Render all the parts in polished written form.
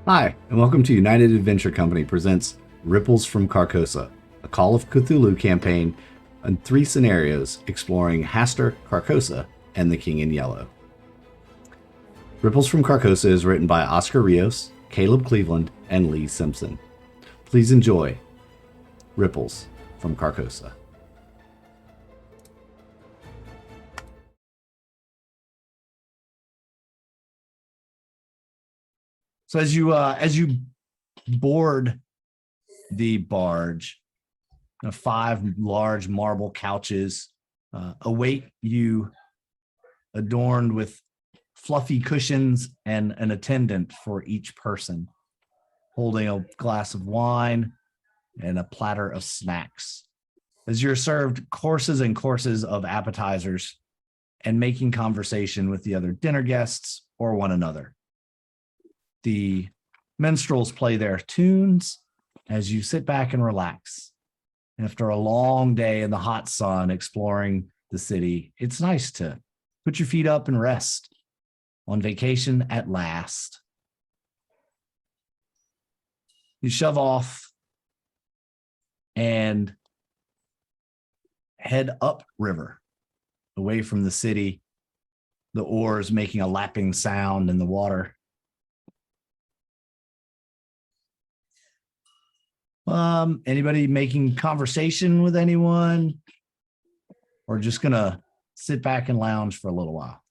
Hi, and welcome to United Adventure Company presents Ripples from Carcosa, a Call of Cthulhu campaign in 3 scenarios exploring Hastur, Carcosa, and the King in Yellow. Ripples from Carcosa is written by Oscar Rios, Caleb Cleveland, and Lee Simpson. Please enjoy Ripples from Carcosa. So as you board the barge, 5 large marble couches await you, adorned with fluffy cushions and an attendant for each person, holding a glass of wine and a platter of snacks. As you're served courses and courses of appetizers and making conversation with the other dinner guests or one another. The minstrels play their tunes as you sit back and relax. After a long day in the hot sun exploring the city, it's nice to put your feet up and rest. On vacation at last. You shove off and head up river, away from the city, the oars making a lapping sound in the water. Anybody making conversation with anyone? Or just gonna sit back and lounge for a little while?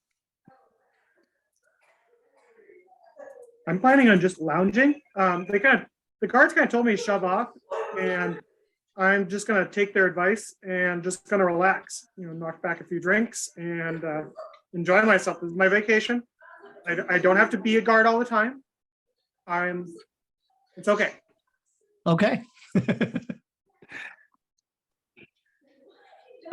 I'm planning on just lounging. The guards kind of told me to shove off, and I'm just gonna take their advice and just gonna relax. Knock back a few drinks and enjoy myself. This is my vacation. I don't have to be a guard all the time. It's okay. Okay.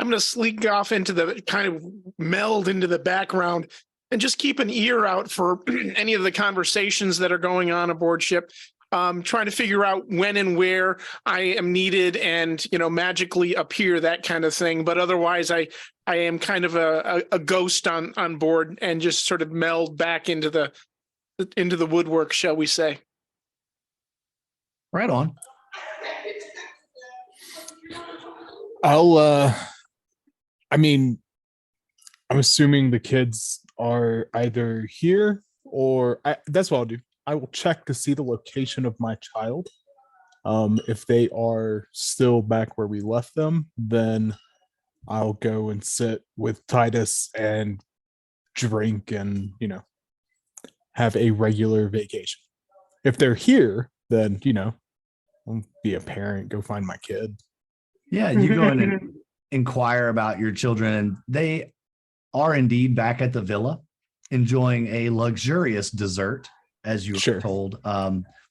I'm going to sneak off into the kind of meld into the background and just keep an ear out for any of the conversations that are going on aboard ship. Trying to figure out when and where I am needed and, magically appear, that kind of thing. But otherwise, I am kind of a ghost on board and just sort of meld back into the woodwork, shall we say. Right on. I'm assuming the kids are either here or that's what I'll do. I will check to see the location of my child. If they are still back where we left them, then I'll go and sit with Titus and drink and, have a regular vacation. If they're here, then, I'll be a parent, go find my kid. Yeah, you go in and inquire about your children, and they are indeed back at the villa, enjoying a luxurious dessert, as you were told.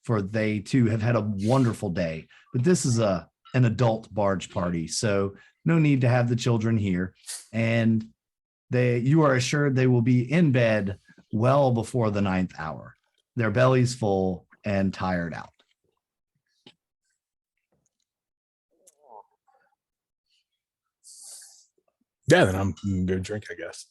For they too have had a wonderful day. But this is an adult barge party, so no need to have the children here. And you are assured they will be in bed well before the 9th hour. Their bellies full and tired out. Yeah, then I'm gonna go drink, I guess.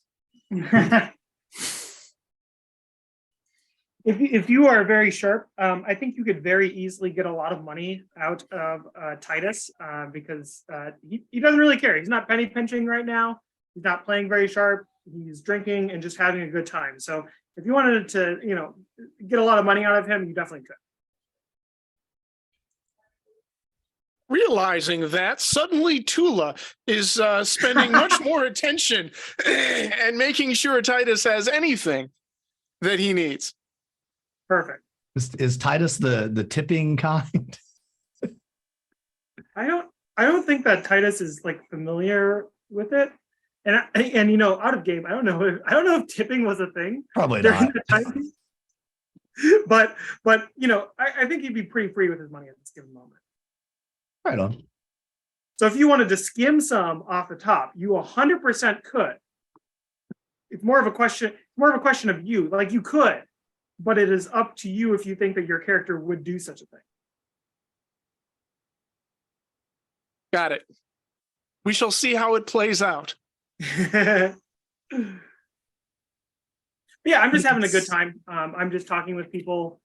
If you are very sharp, I think you could very easily get a lot of money out of Titus because he doesn't really care. He's not penny pinching right now. He's not playing very sharp. He's drinking and just having a good time. So if you wanted to, get a lot of money out of him, you definitely could. Realizing that, suddenly Tula is spending much more attention and making sure Titus has anything that he needs. Perfect. Is Titus the tipping kind? I don't think that Titus is familiar with it. And out of game, I don't know if tipping was a thing. Probably not. But I think he'd be pretty free with his money at this given moment. Right on. So if you wanted to skim some off the top, you 100% could. It's more of a question of you. You could, but it is up to you if you think that your character would do such a thing. Got it. We shall see how it plays out. Yeah, I'm just having a good time. I'm just talking with people.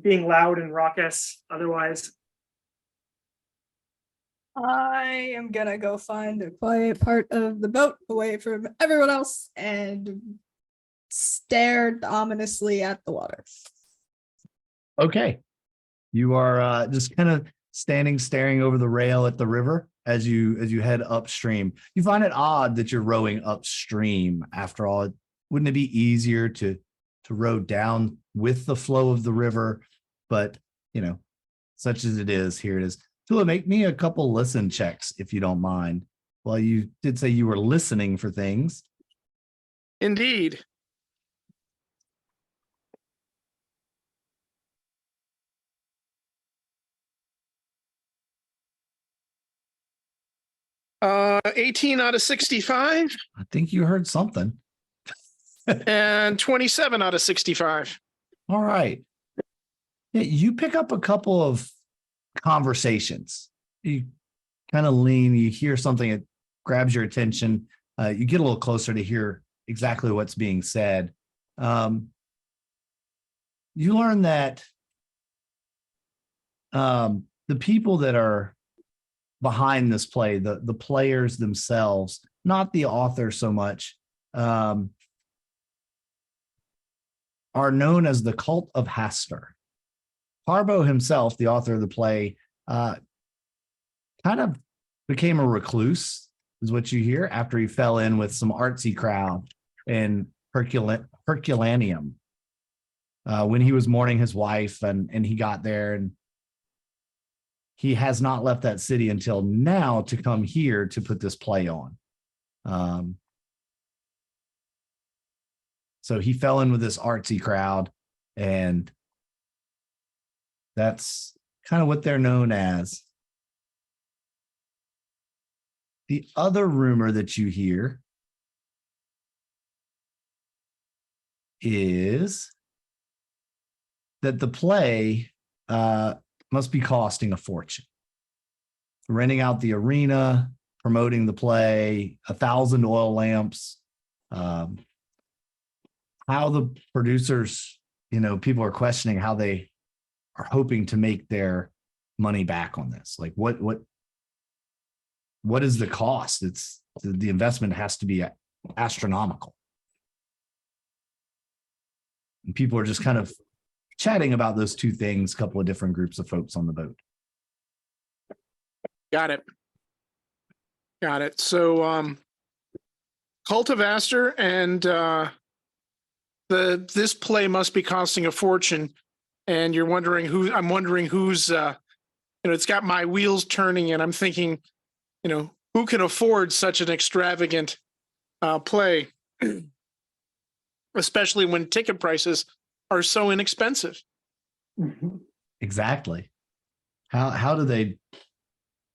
being loud and raucous otherwise. I am gonna go find a quiet part of the boat away from everyone else and stare ominously at the water. Okay. You are just kind of staring over the rail at the river as you head upstream. You find it odd that you're rowing upstream. After all, wouldn't it be easier to row down with the flow of the river? But such as it is, here it is. Tula, make me a couple listen checks if you don't mind. Well, you did say you were listening for things. Indeed. Uh, 18 out of 65 I think you heard something. and 27 out of 65. All right. Yeah, you pick up a couple of conversations. You kind of lean, you hear something that grabs your attention. You get a little closer to hear exactly what's being said. You learn that the people that are behind this play, the players themselves, not the author so much, are known as the Cult of Hastur. Harbo himself, the author of the play, kind of became a recluse, is what you hear, after he fell in with some artsy crowd in Herculaneum when he was mourning his wife, and he got there, and he has not left that city until now to come here to put this play on. So he fell in with this artsy crowd, and that's kind of what they're known as. The other rumor that you hear is that the play must be costing a fortune. Renting out the arena, promoting the play, 1,000 oil lamps. How the producers, people are questioning how they are hoping to make their money back on this. Like what is the cost? It's the investment has to be astronomical. And people are just kind of chatting about those two things, a couple of different groups of folks on the boat. Got it. So Cult of Astor and this play must be costing a fortune. And you're wondering I'm wondering who's it's got my wheels turning, and I'm thinking, who can afford such an extravagant play, especially when ticket prices are so inexpensive. Exactly. How do they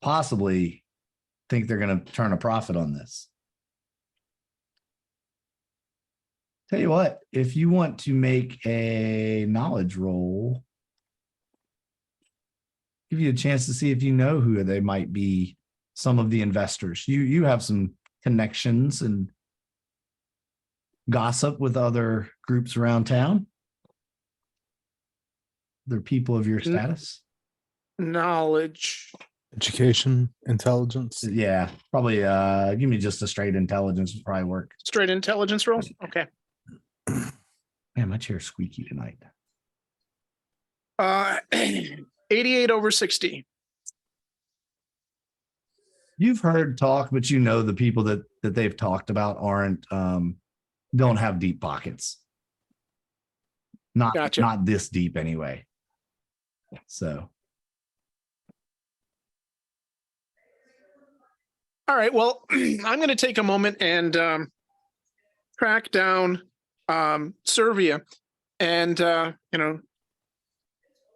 possibly think they're going to turn a profit on this? Tell you what, if you want to make a knowledge roll, give you a chance to see if you know who they might be, some of the investors. You have some connections and gossip with other groups around town. They're people of your status. Knowledge. Education, intelligence. Yeah, probably give me just a straight intelligence would probably work. Straight intelligence roll? Okay. Man, my chair's squeaky tonight. 88 over 60. You've heard talk, but the people that they've talked about aren't don't have deep pockets. Gotcha. Not this deep anyway. So All right. Well, I'm going to take a moment and track down Servia and,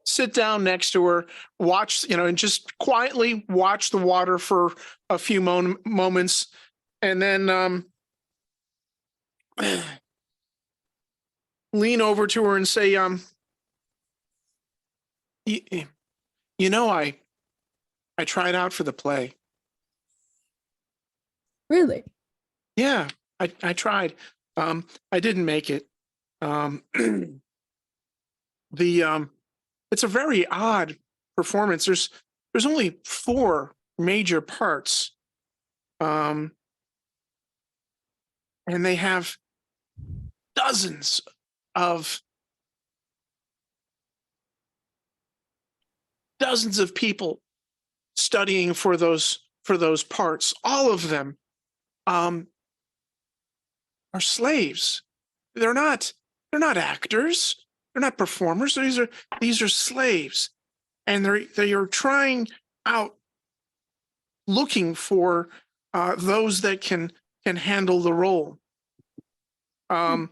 sit down next to her, watch, and just quietly watch the water for a few moments. And then lean over to her and say, I tried out for the play. Really? Yeah, I tried. I didn't make it. The it's a very odd performance. There's only 4 major parts. And they have dozens of people studying for those parts. All of them are slaves. They're not actors. They're not performers. These are slaves, and they are trying out, looking for those that can handle the role. And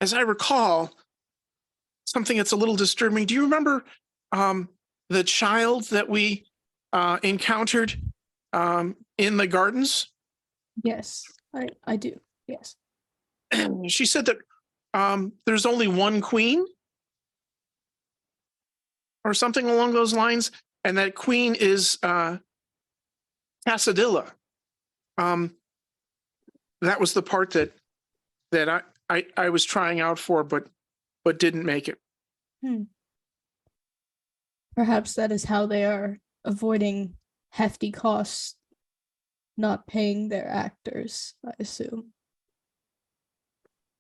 as I recall, something that's a little disturbing. Do you remember the child that we encountered in the gardens? Yes, I do. Yes. She said that there's only one queen or something along those lines, and that queen is Casadilla. That was the part that I was trying out for, but didn't make it. Perhaps that is how they are avoiding hefty costs, not paying their actors, I assume.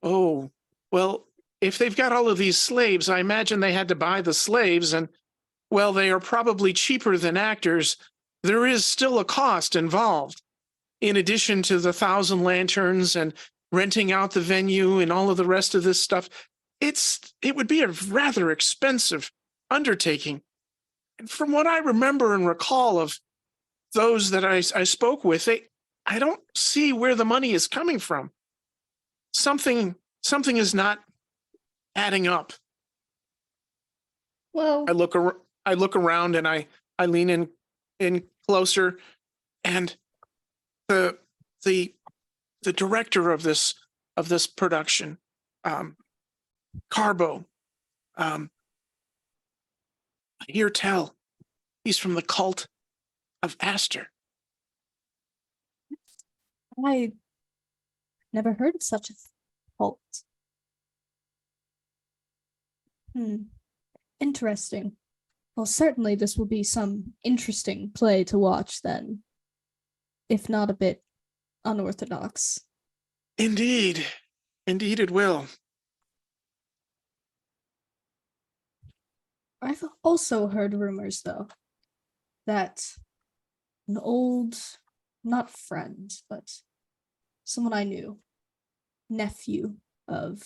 Oh, well, if they've got all of these slaves, I imagine they had to buy the slaves, and well, they are probably cheaper than actors. There is still a cost involved, in addition to the 1,000 lanterns and renting out the venue and all of the rest of this stuff. It would be a rather expensive undertaking. And from what I remember and recall of those that I spoke with, I don't see where the money is coming from. Something is not adding up. Well, I look around and I lean in closer, and the director of this production, Carbo, I hear tell he's from the cult of Aster. I never heard of such a cult. Interesting. Well, certainly this will be some interesting play to watch then, if not a bit unorthodox. Indeed it will. I've also heard rumors, though, that an old, not friend, but someone I knew, nephew of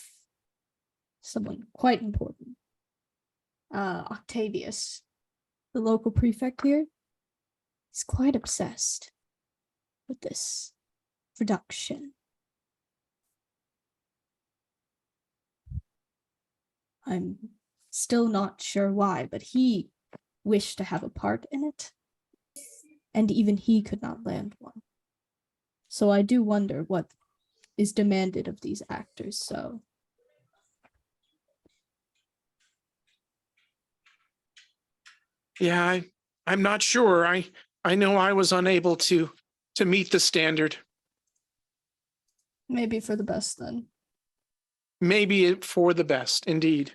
someone quite important, Octavius, the local prefect here, is quite obsessed with this production. I'm still not sure why, but he wished to have a part in it, and even he could not land one. So I do wonder what is demanded of these actors. So Yeah, I'm not sure. I know I was unable to meet the standard. maybe for the best then. Maybe for the best, indeed.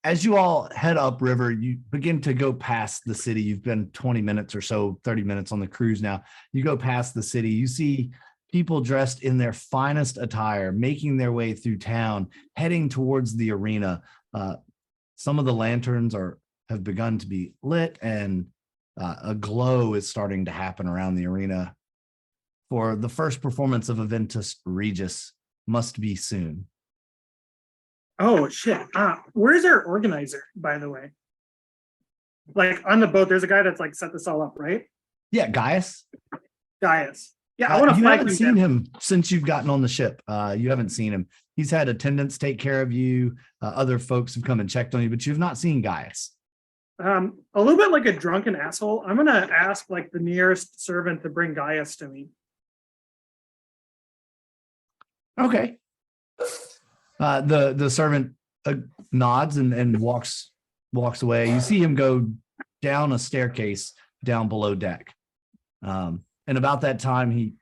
As you all head upriver, you begin to go past the city. You've been 20 minutes or so, 30 minutes on the cruise now. You go past the city. You see people dressed in their finest attire, making their way through town, heading towards the arena. Some of the lanterns have begun to be lit, and a glow is starting to happen around the arena. For the first performance of Aventus Regis must be soon. Oh shit. Where's our organizer, by the way? Like on the boat, there's a guy that's like set this all up, right? Yeah, Gaius. Gaius. Yeah, I want to You flag haven't him seen down. him since you've gotten on the ship. You haven't seen him. He's had attendants take care of you. Other folks have come and checked on you, but you've not seen Gaius. A little bit like a drunken asshole. I'm gonna ask like the nearest servant to bring Gaius to me. Okay. The servant nods and walks away. You see him go down a staircase down below deck. And about that time, he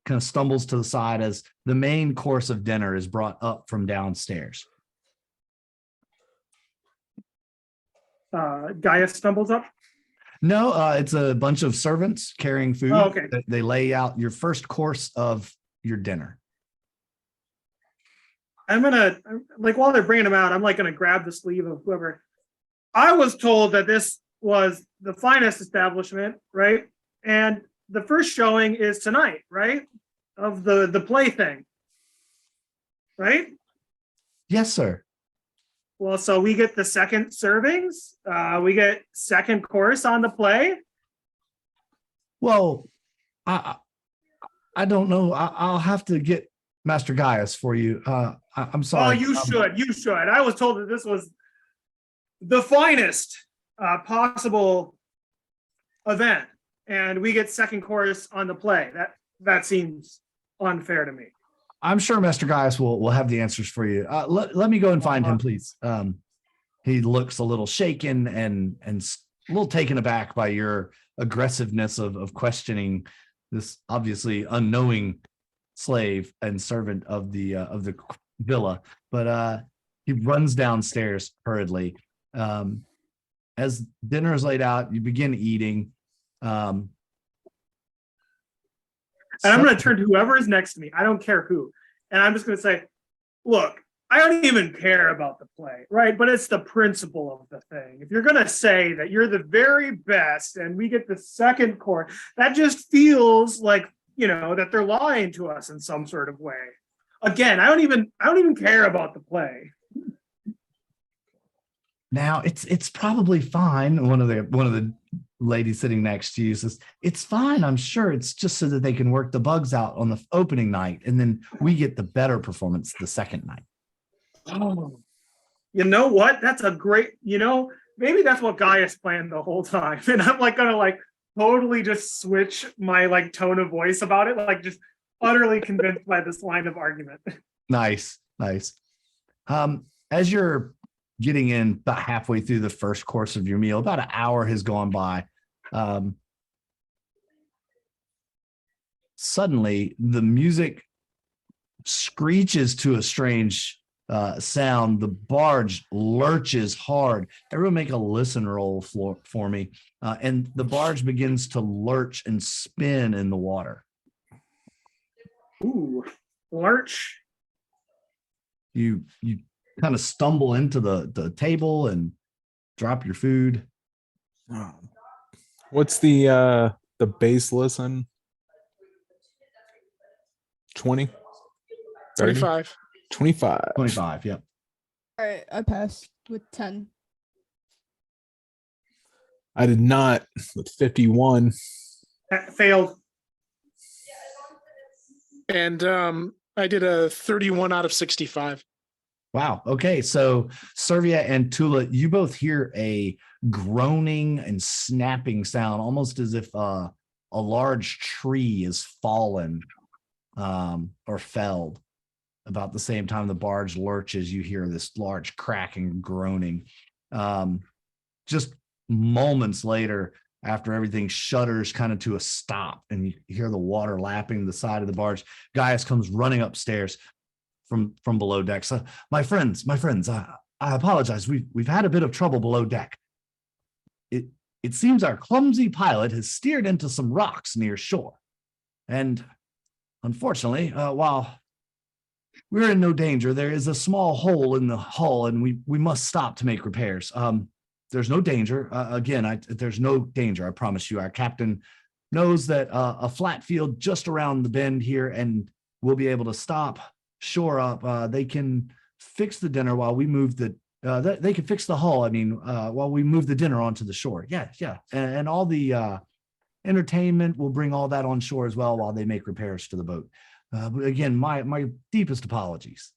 kind of stumbles to the side as the main course of dinner is brought up from downstairs. Gaius stumbles up. No, it's a bunch of servants carrying food. Oh, okay. They lay out your first course of your dinner. I'm gonna while they're bringing them out, I'm gonna grab the sleeve of whoever. I was told that this was the finest establishment, right? And the first showing is tonight, right? Of the play thing, right? Yes, sir. Well, so we get the second servings. We get second course on the play. Well, I don't know. I'll have to get Master Gaius for you. I'm Oh, sorry. you should. You should. I was told that this was the finest possible event, and we get second course on the play. That seems unfair to me. I'm sure Master Gaius will have the answers for you. Let me go and find him, please. He looks a little shaken and a little taken aback by your aggressiveness of questioning this obviously unknowing slave and servant of the villa. But he runs downstairs hurriedly. As dinner is laid out, you begin eating. And I'm going to turn to whoever is next to me. I don't care who. And I'm just going to say, look, I don't even care about the play, right? But it's the principle of the thing. If you're going to say that you're the very best and we get the second course, that just feels like, that they're lying to us in some sort of way. Again, I don't even care about the play. Now it's probably fine. One of the ladies sitting next to you says, "It's fine. I'm sure it's just so that they can work the bugs out on the opening night, and then we get the better performance the second night." Oh, you know what? That's a great. Maybe that's what Gaius planned the whole time, and I'm gonna totally just switch my tone of voice about it, just utterly convinced by this line of argument. Nice. As you're getting in about halfway through the first course of your meal, about an hour has gone by. Suddenly, the music screeches to a strange sound. The barge lurches hard. Everyone make a listen roll for me. And the barge begins to lurch and spin in the water. Ooh, lurch. You kind of stumble into the table and drop your food. What's the base listen? 20? 30? 25. 25. 25, yep. All right, I passed with 10. I did not with 51. Failed. And I did a 31 out of 65. Wow. Okay. So Servia and Tula, you both hear a groaning and snapping sound, almost as if a large tree is fallen or felled. About the same time the barge lurches, you hear this large cracking and groaning. Just moments later, after everything shudders kind of to a stop and you hear the water lapping the side of the barge, Gaius comes running upstairs from below deck. So, my friends, I apologize. We've had a bit of trouble below deck. It seems our clumsy pilot has steered into some rocks near shore. And unfortunately, while we're in no danger, there is a small hole in the hull and we must stop to make repairs. There's no danger. There's no danger. I promise you. Our captain knows that a flat field just around the bend here, and we'll be able to stop, shore up. They can fix the dinner while we move they can fix the hull. While we move the dinner onto the shore. Yeah. And all the entertainment, will bring all that on shore as well while they make repairs to the boat. But again, my deepest apologies.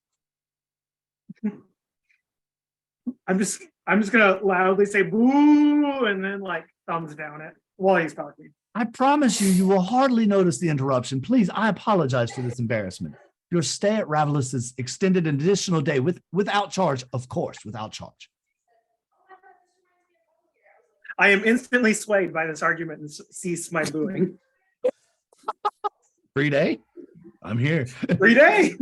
I'm just gonna loudly say boo and then thumbs down it while he's talking. I promise you will hardly notice the interruption. Please, I apologize for this embarrassment. Your stay at Ravelous is extended an additional day without charge, of course, without charge. I am instantly swayed by this argument and cease my booing. Free day? I'm here. Free day.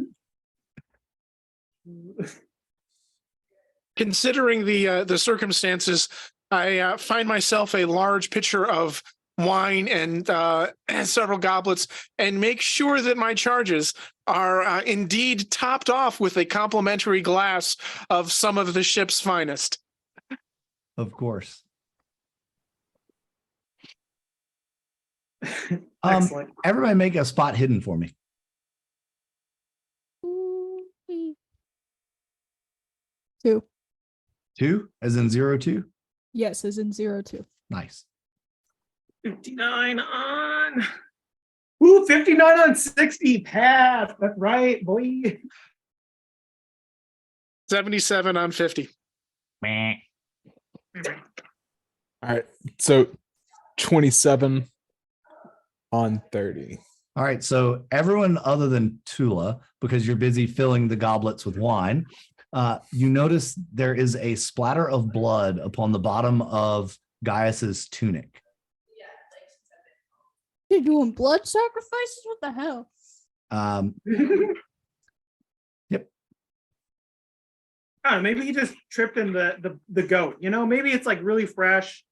Considering the circumstances, I find myself a large pitcher of wine and several goblets, and make sure that my charges are indeed topped off with a complimentary glass of some of the ship's finest. Of course. Excellent. Everybody make a spot hidden for me. Ooh-wee. 2. 2, as in 02? Yes, as in 02. Nice. 59 on. Ooh, 59 on 60. Pass. That's right, boy. 77 on 50. All right. So 27 on 30. All right. So everyone other than Tula, because you're busy filling the goblets with wine, you notice there is a splatter of blood upon the bottom of Gaius's tunic. You're doing blood sacrifices? What the hell? Yep. Maybe he just tripped in the goat. You know, maybe it's like really fresh,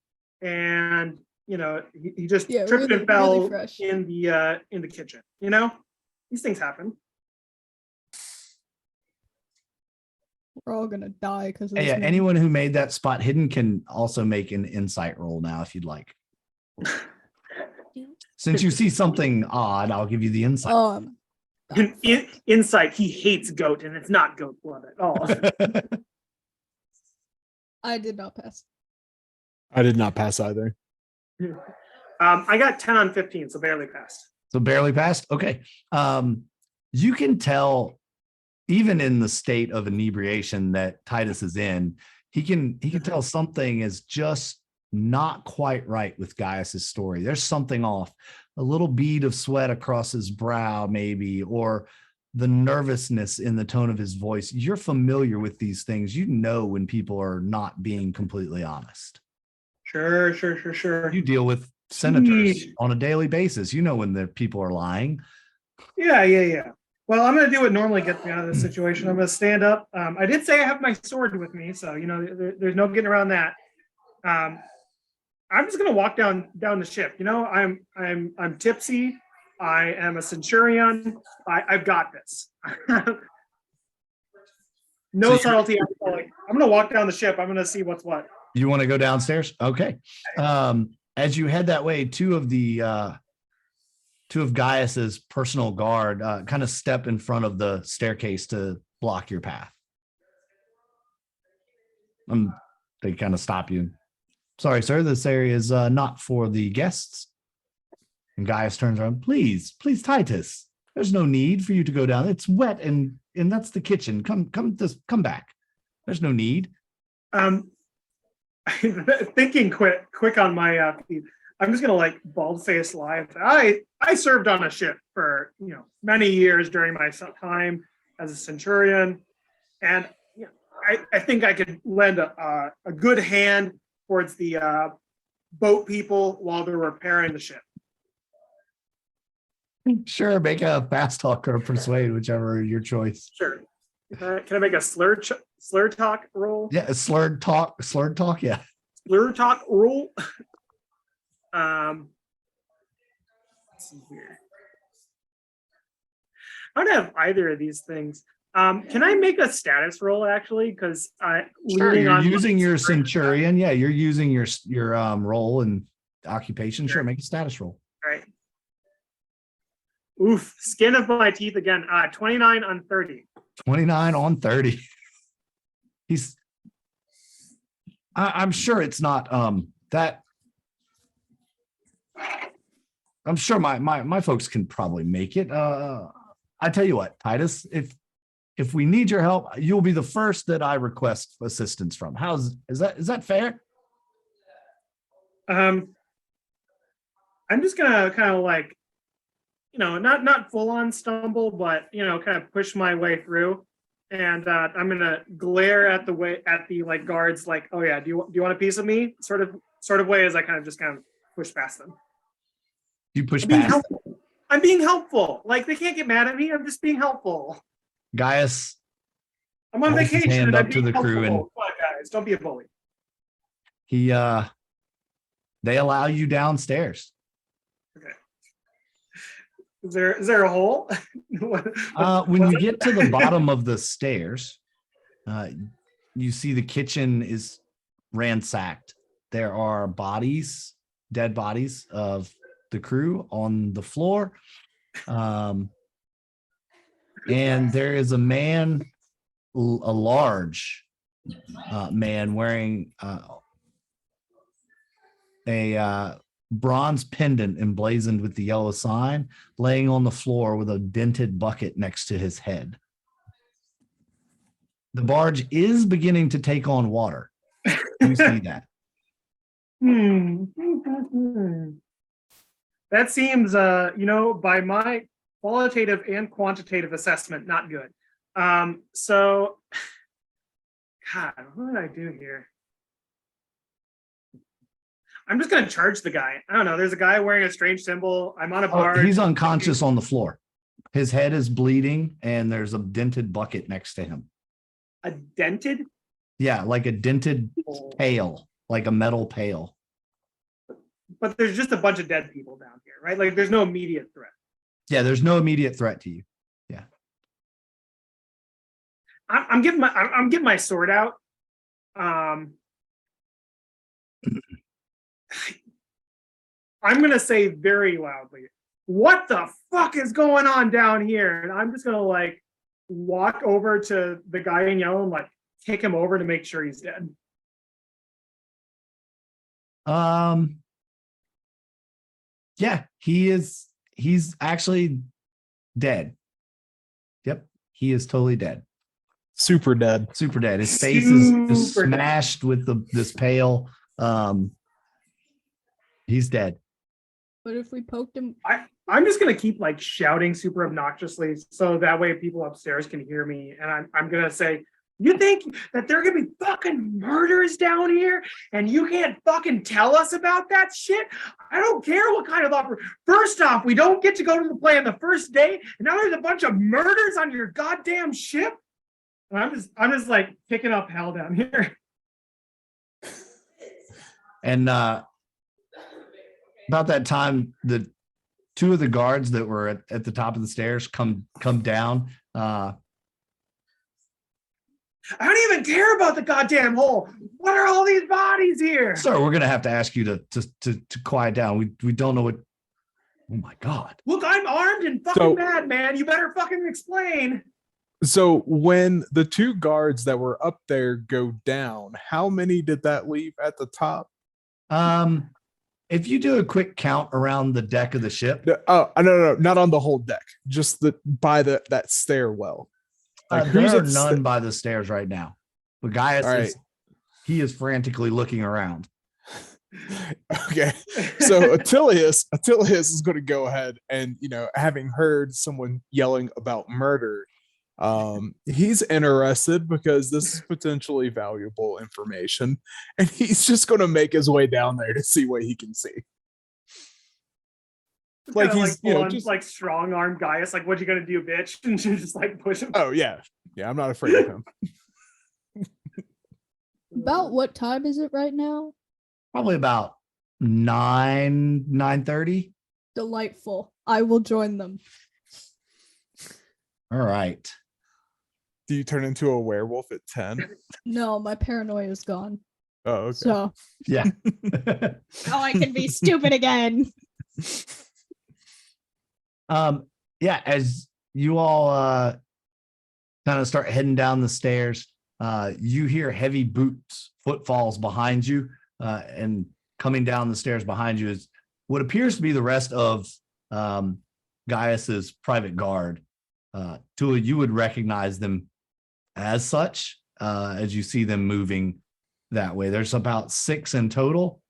and you know he just tripped really, and fell really fresh. in the kitchen. You know, these things happen. We're all gonna die because of Hey, this. man. anyone who made that spot hidden can also make an insight roll now if you'd like. Since you see something odd, I'll give you the insight. Insight. He hates goat, and it's not goat blood at all. I did not pass. I did not pass either. I got 10 on 15, so barely passed. So barely passed. Okay. You can tell, even in the state of inebriation that Titus is in, he can tell something is just not quite right with Gaius's story. There's something off. A little bead of sweat across his brow, maybe, or the nervousness in the tone of his voice. You're familiar with these things. You know when people are not being completely honest. Sure. You deal with senators on a daily basis. You know when the people are lying. Yeah. Well, I'm going to do what normally gets me out of this situation. I'm going to stand up. I did say I have my sword with me, so you know there's no getting around that. I'm just going to walk down the ship. You know, I'm tipsy. I am a centurion. I've got this. No subtlety. I'm going to walk down the ship. I'm going to see what's what. You want to go downstairs? Okay. As you head that way, two of Gaius's personal guard kind of step in front of the staircase to block your path. They kind of stop you. Sorry, sir, this area is not for the guests. And Gaius turns around. Please, Titus. There's no need for you to go down. It's wet and that's the kitchen. Come back. There's no need. Thinking quick on my feet. I'm just gonna like bald-faced lie. I served on a ship for many years during my time as a centurion, and I think I could lend a good hand towards the boat people while they're repairing the ship. Sure, make a fast talk or persuade, whichever your choice. Sure. Can I make a slur talk roll? Yeah, a slurred talk. Yeah. Slur talk roll. Let's see here. I don't have either of these things. Can I make a status roll actually? Because Sure, you're using your centurion. Yeah, you're using your role and occupation. Sure, make a status roll. Right. Oof, skin of my teeth again. 29 on 30. 29 on 30. I'm sure it's not that. I'm sure my folks can probably make it. I tell you what, Titus, if we need your help, you'll be the first that I request assistance from. Is that fair? I'm just gonna kind of like, not full on stumble, but kind of push my way through, and I'm gonna glare at the like guards, like, oh yeah, do you want a piece of me? Sort of way as I kind of push past them. You push past. I'm being helpful. Like they can't get mad at me. I'm just being helpful. Gaius. I'm on vacation. Hand and up I'm to being the crew helpful. and Come on, guys, don't be a bully. They allow you downstairs. Is there a hole? When you get to the bottom of the stairs, you see the kitchen is ransacked. There are dead bodies of the crew on the floor. And there is a man, a large man wearing a bronze pendant emblazoned with the yellow sign, laying on the floor with a dented bucket next to his head. The barge is beginning to take on water. You see that. That seems, by my qualitative and quantitative assessment, not good. So, God, what did I do here? I'm just going to charge the guy. I don't know. There's a guy wearing a strange symbol. I'm on a barge. He's unconscious on the floor. His head is bleeding, and there's a dented bucket next to him. A dented? Yeah, like a dented pail, like a metal pail. But there's just a bunch of dead people down here, right? Like there's no immediate threat. Yeah, there's no immediate threat to you. Yeah. I'm getting my sword out. I'm gonna say very loudly, "What the fuck is going on down here?" And I'm just gonna like walk over to the guy in yellow and like kick him over to make sure he's dead. Yeah, he's actually dead. Yep, he is totally dead. Super dead. Super dead. His face is just Super dead. smashed with this pail. He's dead. But if we poked him, I'm just gonna keep like shouting super obnoxiously so that way people upstairs can hear me. And I'm gonna say, "You think that there are gonna be fucking murders down here and you can't fucking tell us about that shit? I don't care what kind of offer. First off, we don't get to go to the play on the first day, and now there's a bunch of murders on your goddamn ship." And I'm just like kicking up hell down here. And about that time, the two of the guards that were at the top of the stairs come down. I don't even care about the goddamn hole. What are all these bodies here? Sir, we're gonna have to ask you to quiet down. We don't know what. Oh my God! Look, I'm armed and fucking mad, man. You better fucking explain. So when the two guards that were up there go down, how many did that leave at the top? If you do a quick count around the deck of the ship, No, not on the whole deck, just by that stairwell. Like there are none by the stairs right now. But Gaius right. He is frantically looking around. Okay, so Attilius is going to go ahead and, having heard someone yelling about murder, he's interested because this is potentially valuable information, and he's just going to make his way down there to see what he can see. Like he's just like strong arm Gaius, like, "What you gonna do, bitch?" And you just like push him. Oh yeah, I'm not afraid of him. about what time is it right now? Probably about 9:30. Delightful. I will join them. All right. Do you turn into a werewolf at 10? No, my paranoia is gone. Oh, okay. So Yeah. I can be stupid again. Yeah, as you all kind of start heading down the stairs, you hear heavy footfalls behind you, and coming down the stairs behind you is what appears to be the rest of Gaius's private guard. Tula, you would recognize them as such, as you see them moving that way. There's about 6 in total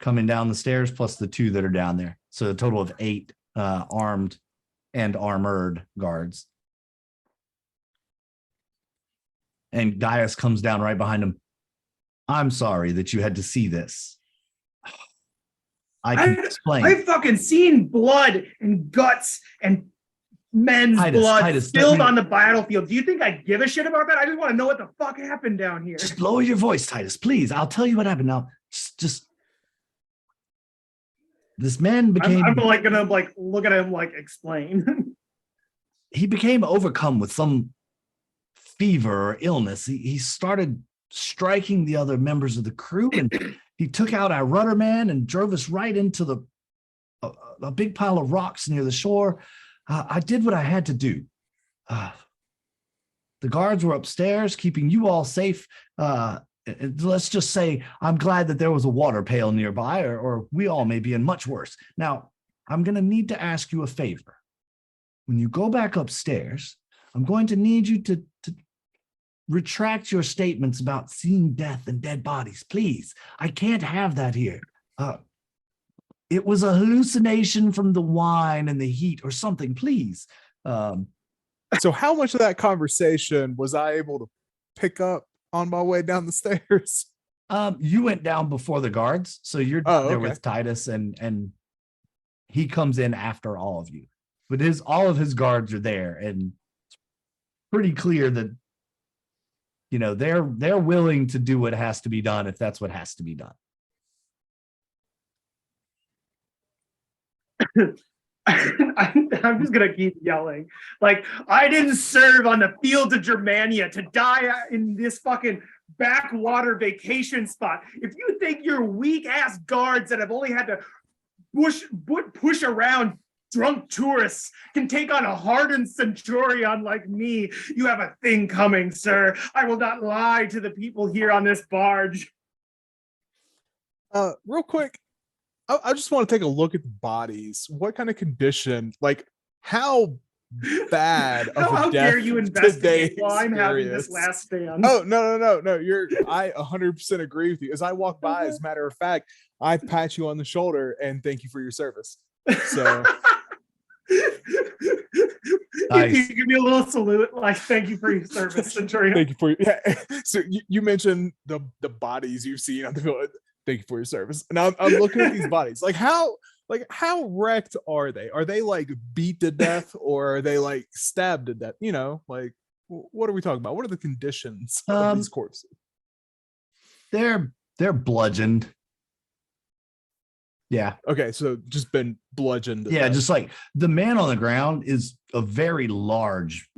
coming down the stairs, plus the 2 that are down there. So a total of 8 armed and armored guards. And Gaius comes down right behind him. "I'm sorry that you had to see this. I can explain." I've fucking seen blood and guts and men's blood Titus, spilled on the battlefield. Do you think I give a shit about that? I just want to know what the fuck happened down here. Just lower your voice, Titus, please. I'll tell you what happened now. Just this man became. I'm like gonna like look at him like explain. He became overcome with some fever or illness. He started striking the other members of the crew, and he took out our rudder man and drove us right into a big pile of rocks near the shore. I did what I had to do. The guards were upstairs keeping you all safe. Let's just say I'm glad that there was a water pail nearby, or we all may be in much worse. Now, I'm going to need to ask you a favor. When you go back upstairs, I'm going to need you to retract your statements about seeing death and dead bodies. Please, I can't have that here. It was a hallucination from the wine and the heat or something, please. So how much of that conversation was I able to pick up on my way down the stairs? You went down before the guards, so you're there with Titus, and he comes in after all of you. But all of his guards are there, and it's pretty clear that they're willing to do what has to be done if that's what has to be done. I'm just gonna keep yelling. Like, I didn't serve on the fields of Germania to die in this fucking backwater vacation spot. If you think your weak ass guards that have only had to push around drunk tourists can take on a hardened centurion like me, you have a thing coming, sir. I will not lie to the people here on this barge. Real quick, I just want to take a look at the bodies. What kind of condition? Like, how bad of How a death dare you did investigate they while I'm having this experience? last stand? Oh, no. I 100% agree with you. As I walk by, as a matter of fact, I pat you on the shoulder and thank you for your service. So Nice. Give me a little salute, like, thank you for your service, Centurion. thank you for So you mentioned the bodies you've seen on the field. Thank you for your service. And I'm looking at these bodies. Like how wrecked are they? Are they like beat to death, or are they like stabbed to death? Like, what are we talking about? What are the conditions of these corpses? They're bludgeoned. Yeah. Okay, so just been bludgeoned to Yeah, death. just like the man on the ground is a very large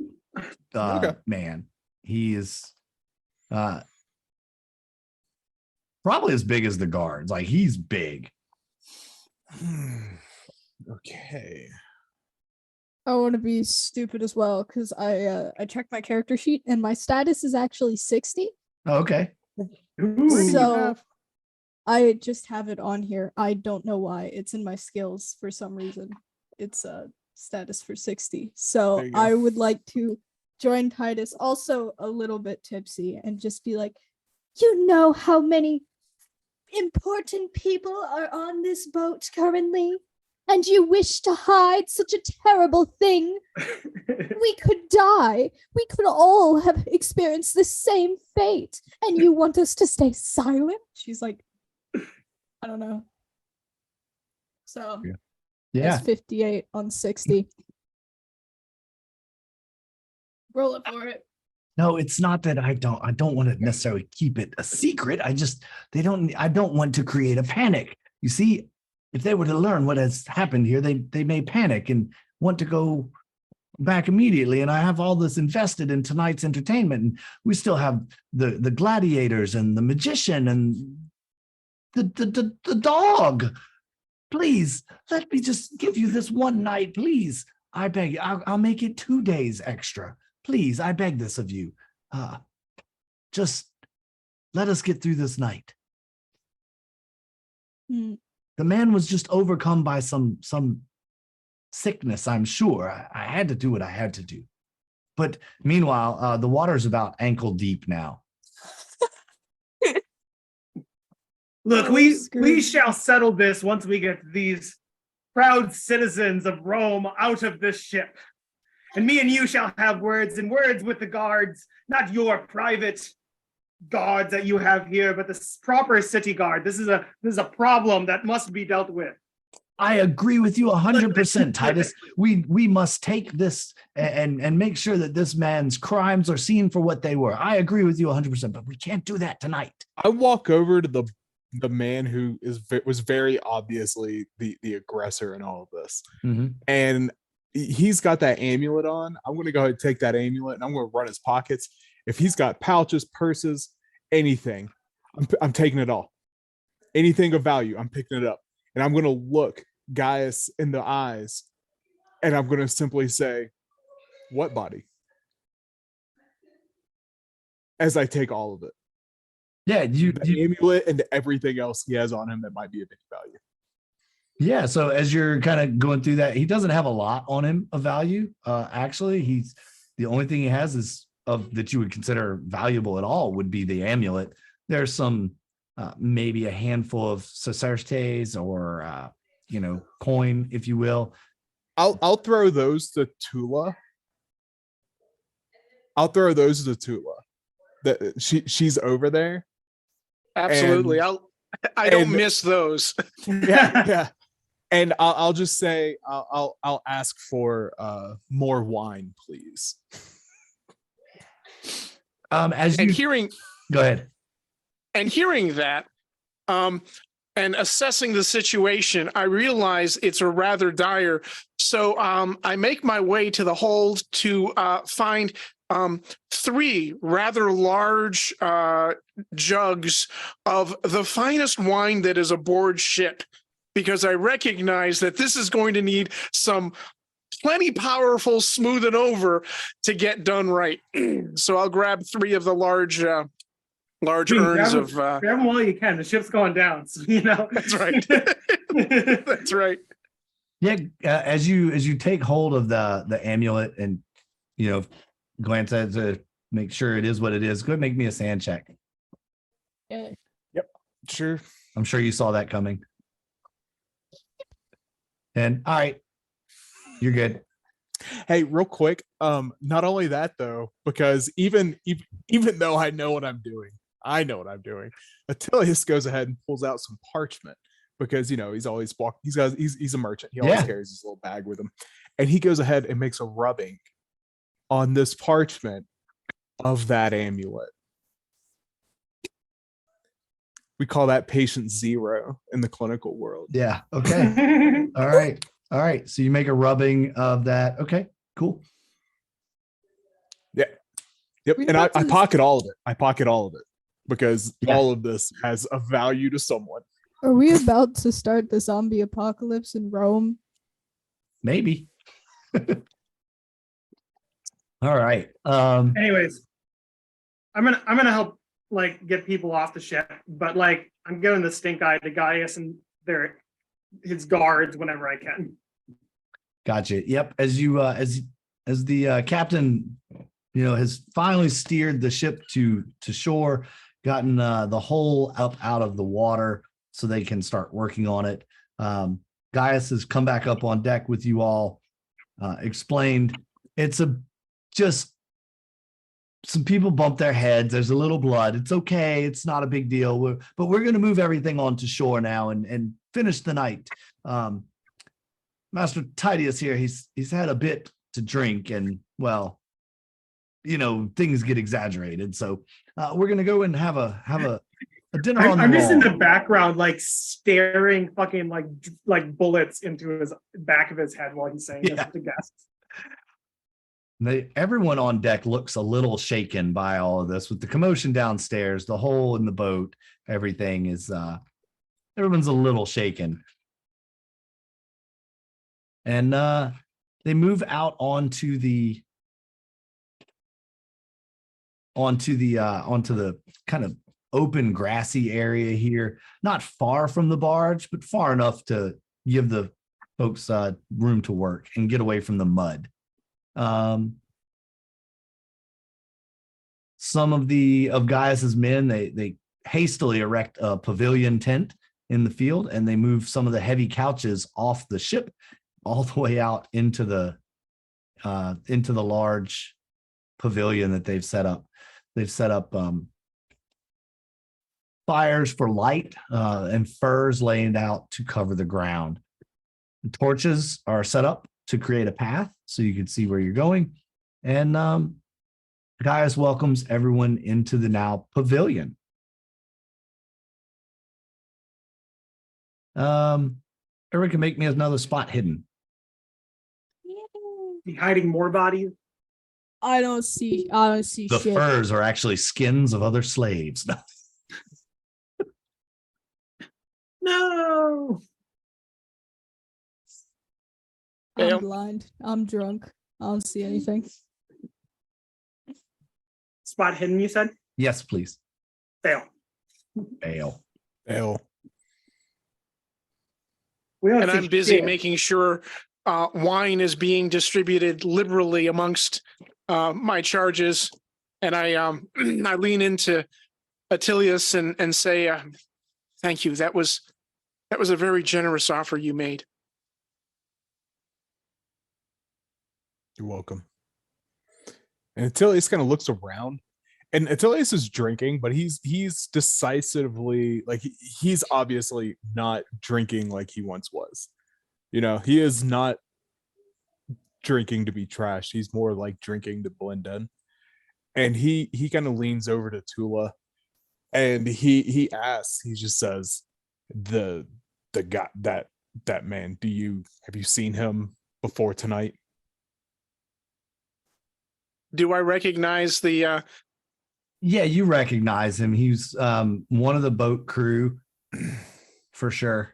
man. He is probably as big as the guards. Like, he's big. Okay. I want to be stupid as well because I checked my character sheet and my status is actually 60. Oh, okay. So I just have it on here. I don't know why. It's in my skills for some reason. It's a status for 60. So There you go. I would like to join Titus, also a little bit tipsy, and just be like, you know how many important people are on this boat currently, and you wish to hide such a terrible thing. We could die. We could all have experienced the same fate, and you want us to stay silent? She's like, I don't know. So Yeah. it's 58 on 60. Roll it for it. No, it's not that I don't want to necessarily keep it a secret. I don't want to create a panic. You see, if they were to learn what has happened here, they may panic and want to go back immediately. And I have all this invested in tonight's entertainment. And we still have the gladiators and the magician and the dog. Please, let me just give you this one night, please. I beg you. I'll make it 2 days extra. Please, I beg this of you. Just let us get through this night. Mm. The man was just overcome by some sickness, I'm sure. I had to do what I had to do. But meanwhile, the water's about ankle deep now. Look, we shall settle this once we get these proud citizens of Rome out of this ship. And me and you shall have words with the guards, not your private guards that you have here, but the proper city guard. This is a problem that must be dealt with. I agree with you 100%, Titus. We must take this and make sure that this man's crimes are seen for what they were. I agree with you 100%, but we can't do that tonight. I walk over to the man who was very obviously the aggressor in all of this, and he's got that amulet on. I'm going to go ahead and take that amulet, and I'm going to run his pockets. If he's got pouches, purses, anything, I'm taking it all. Anything of value, I'm picking it up, and I'm going to look Gaius in the eyes, and I'm going to simply say, "What body?" As I take all of it. Yeah, the amulet and everything else he has on him that might be of any value. Yeah, so as you're kind of going through that, he doesn't have a lot on him of value. Actually, he's the only thing he has is of that you would consider valuable at all would be the amulet. There's some maybe a handful of sesterces or coin, if you will. I'll throw those to Tula. That she's over there. Absolutely. I don't miss those. Yeah. And I'll just say I'll ask for more wine, please. Go ahead. And hearing that, and assessing the situation, I realize it's a rather dire. So I make my way to the hold to find 3 rather large jugs of the finest wine that is aboard ship, because I recognize that this is going to need some plenty powerful smoothing over to get done right. So I'll grab 3 of the large urns of grab them while you can. The ship's going down, so That's right. That's right. Yeah, as you take hold of the amulet and glance at it to make sure it is what it is, go ahead and make me a sand check. Yeah. Yep, sure. I'm sure you saw that coming. And all right, you're good. Hey, real quick, not only that though, because even though I know what I'm doing, Attilius goes ahead and pulls out some parchment because he's always walking. He's a merchant. He always carries his little bag with him, and he goes ahead and makes a rubbing on this parchment of that amulet. We call that patient 0 in the clinical world. Yeah. Okay. All right. So you make a rubbing of that. Okay. Cool. Yeah. Yep. And I pocket all of it. Because all of this has a value to someone. Are we about to start the zombie apocalypse in Rome? Maybe. All right. Anyways, I'm gonna help get people off the ship, but I'm giving the stink eye to Gaius and his guards whenever I can. Gotcha. Yep. As you as the captain, has finally steered the ship to shore, gotten the hull up out of the water so they can start working on it. Gaius has come back up on deck with you all, explained it's just some people bumped their heads. There's a little blood. It's okay. It's not a big deal. But we're going to move everything onto shore now and finish the night. Master Titius here, he's had a bit to drink and, well, things get exaggerated. So we're going to go and have a dinner on the I'm just in wall. the background, staring fucking like bullets into his back of his head while he's saying this to guests. Everyone on deck looks a little shaken by all of this with the commotion downstairs, the hole in the boat, everything is, everyone's a little shaken. And they move out onto the kind of open grassy area here, not far from the barge, but far enough to give the folks room to work and get away from the mud. Some of Gaius's men, they hastily erect a pavilion tent in the field, and they move some of the heavy couches off the ship all the way out into the large pavilion that they've set up. They've set up fires for light and furs laying out to cover the ground. torches are set up to create a path so you can see where you're going. And Gaius welcomes everyone into the now pavilion. Everyone can make me another spot hidden. Be hiding more bodies. I don't see The shit. furs are actually skins of other slaves. No. Fail. I'm blind. I'm drunk. I don't see anything. Spot hidden, you said? Yes, please. Fail. Fail. Hell. We don't And see I'm busy shit. making sure wine is being distributed liberally amongst my charges. And I I lean into Attilius and say, thank you. That was a very generous offer you made. You're welcome. And Attilius kind of looks around, and Attilius is drinking, but he's decisively like he's obviously not drinking like he once was. You know, he is not drinking to be trashed. He's more like drinking to blend in. And he kind of leans over to Tula, and he asks. He just says, "The guy that man. Have you seen him before tonight?" Do I recognize the Yeah, you recognize him. He's one of the boat crew for sure.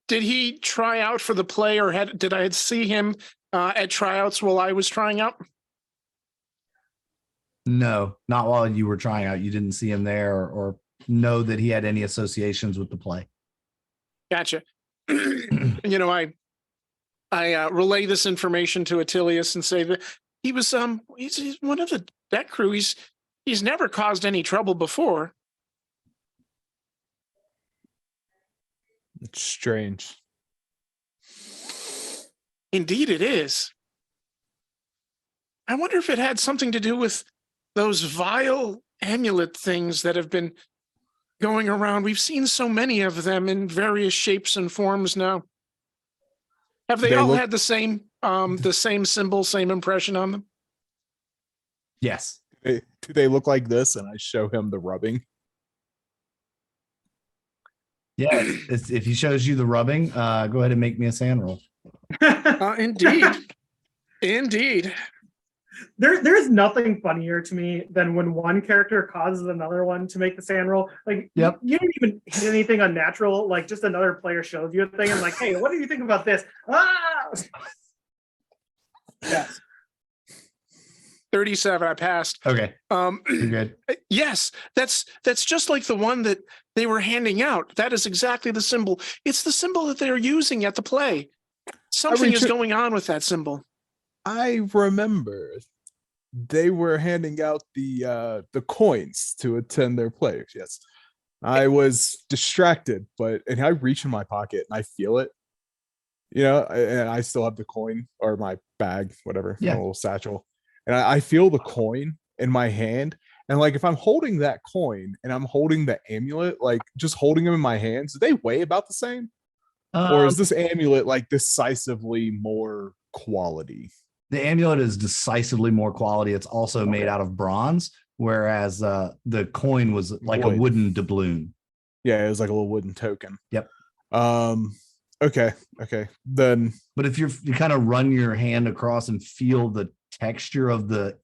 did he try out for the play, or did I see him at tryouts while I was trying out? No, not while you were trying out. You didn't see him there or know that he had any associations with the play. Gotcha. You know, I relay this information to Attilius and say that he was he's one of the deck crew. He's never caused any trouble before. It's strange. Indeed, it is. I wonder if it had something to do with those vile amulet things that have been going around. We've seen so many of them in various shapes and forms now. Have they all had the same symbol, same impression on them? Yes. Do they look like this? And I show him the rubbing. Yeah. If he shows you the rubbing, go ahead and make me a sand roll. Indeed. Indeed. There's nothing funnier to me than when one character causes another one to make the sand roll. Like, Yep. you don't even hit anything unnatural. Like, just another player shows you a thing and like, hey, what do you think about this? Ah! Yes. 37. I passed. Okay. You're good. Yes, that's just like the one that they were handing out. That is exactly the symbol. It's the symbol that they're using at the play. Something is going on with that symbol. I remember they were handing out the coins to attend their players. Yes, I was distracted, and I reach in my pocket and I feel it. You know, and I still have the coin or my bag, whatever, Yeah. my little satchel, and I feel the coin in my hand. And like if I'm holding that coin and I'm holding the amulet, like just holding them in my hands, do they weigh about the same? Or is this amulet like decisively more quality? The amulet is decisively more quality. It's also made out of bronze, whereas the coin was like a wooden doubloon. Yeah, it was like a little wooden token. Yep. Okay. Then, but if you kind of run your hand across and feel the texture of the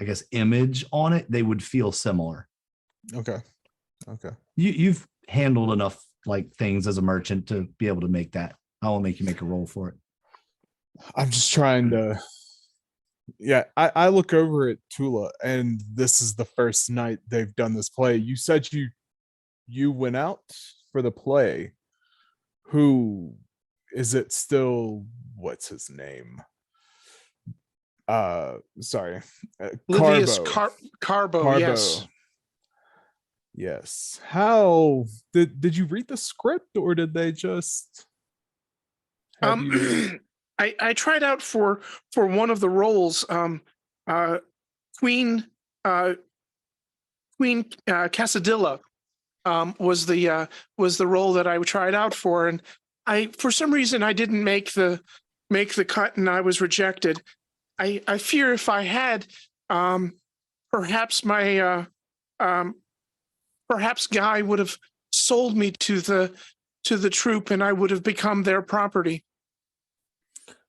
I guess image on it, they would feel similar. Okay. You've handled enough like things as a merchant to be able to make that. I will make you make a roll for it. I'm just trying to. Yeah, I look over at Tula, and this is the first night they've done this play. You said you went out for the play. Who is it still? What's his name? Sorry. Livius Carbo. Yes. Yes. How did you read the script, or did they just have you... I tried out for one of the roles, Queen Casadilla. was the role that I tried out for, and for some reason I didn't make the cut, and I was rejected. I fear if I had, perhaps my perhaps Guy would have sold me to the troop, and I would have become their property.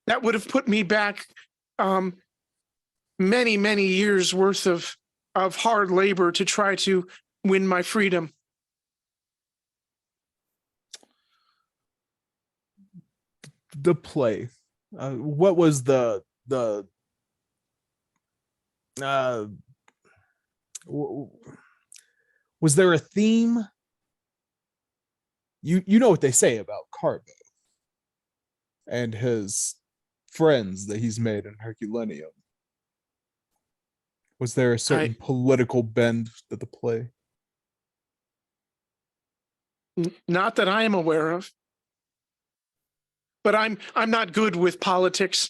That would have put me back many years worth of hard labor to try to win my freedom. The play. What was the was there a theme? You know what they say about Carbo and his friends that he's made in Herculaneum. Was there a certain political bend to the play? Not that I am aware of. But I'm not good with politics.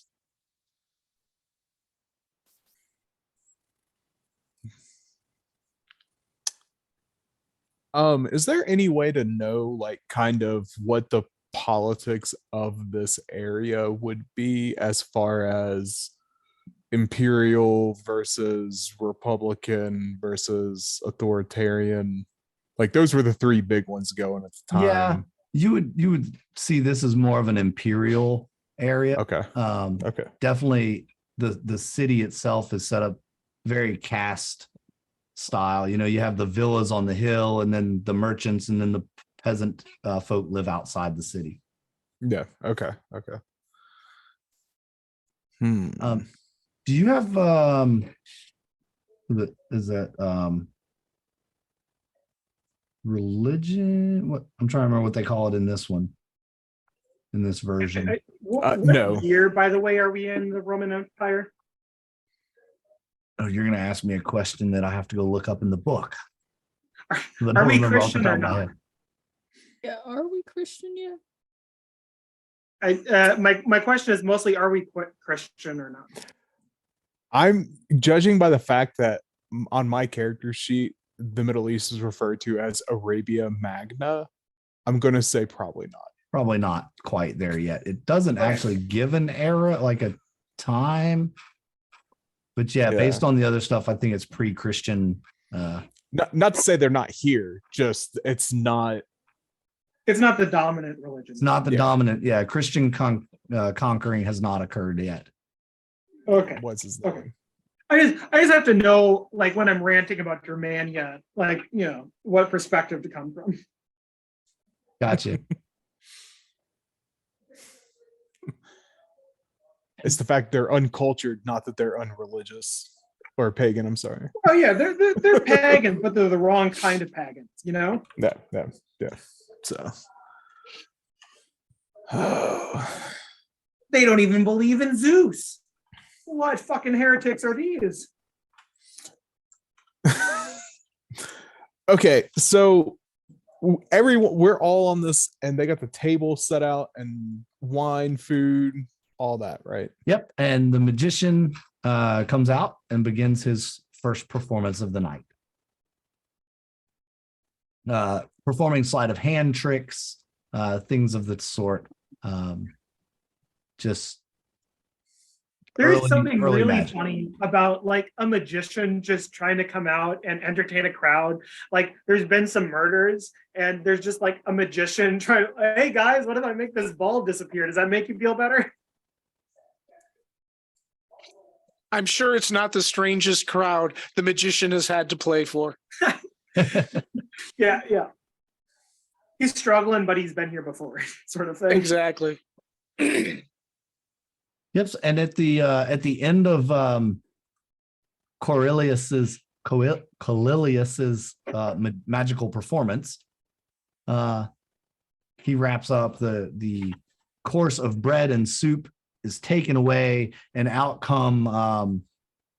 Is there any way to know, like, kind of what the politics of this area would be as far as imperial versus republican versus authoritarian? Like, those were the three big ones going at the time. Yeah, you would see this as more of an imperial area. Okay. Okay. Definitely the city itself is set up very caste style. You know, you have the villas on the hill, and then the merchants, and then the peasant folk live outside the city. Yeah. Okay. Okay. Do you have is that religion? What, I'm trying to remember what they call it in this one, in this version. What no. year, by the way, are we in the Roman Empire? Oh, you're going to ask me a question that I have to go look up in the book. Are we Christian or not? Yeah, are we Christian yet? My question is mostly, are we Christian or not? I'm judging by the fact that on my character sheet, the Middle East is referred to as Arabia Magna. I'm going to say probably not. Probably not quite there yet. It doesn't actually give an era, like a time. But yeah, based on the other stuff, I think it's pre-Christian. Not to say they're not here, just it's not the dominant religion. It's not the dominant. Yeah, Christian conquering has not occurred yet. Okay. What's his name? Okay. I just have to know, like, when I'm ranting about Germania, like, you know, what perspective to come from. Gotcha. It's the fact they're uncultured, not that they're unreligious or pagan. I'm sorry. Oh yeah, they're pagans, but they're the wrong kind of pagans, you know? Yeah. So They don't even believe in Zeus. What fucking heretics are these? okay, so everyone, we're all on this, and they got the table set out and wine, food, all that, right? Yep. And the magician comes out and begins his first performance of the night. Performing sleight of hand tricks, things of that sort. Just There's something really magic. funny about, like, a magician just trying to come out and entertain a crowd. Like, there's been some murders, and there's just like a magician trying, hey guys, what if I make this ball disappear? Does that make you feel better? I'm sure it's not the strangest crowd the magician has had to play for. Yeah. He's struggling, but he's been here before, sort of thing. Exactly. Yep. And at the end of Corellius's magical performance, he wraps up the course of bread and soup is taken away, and out come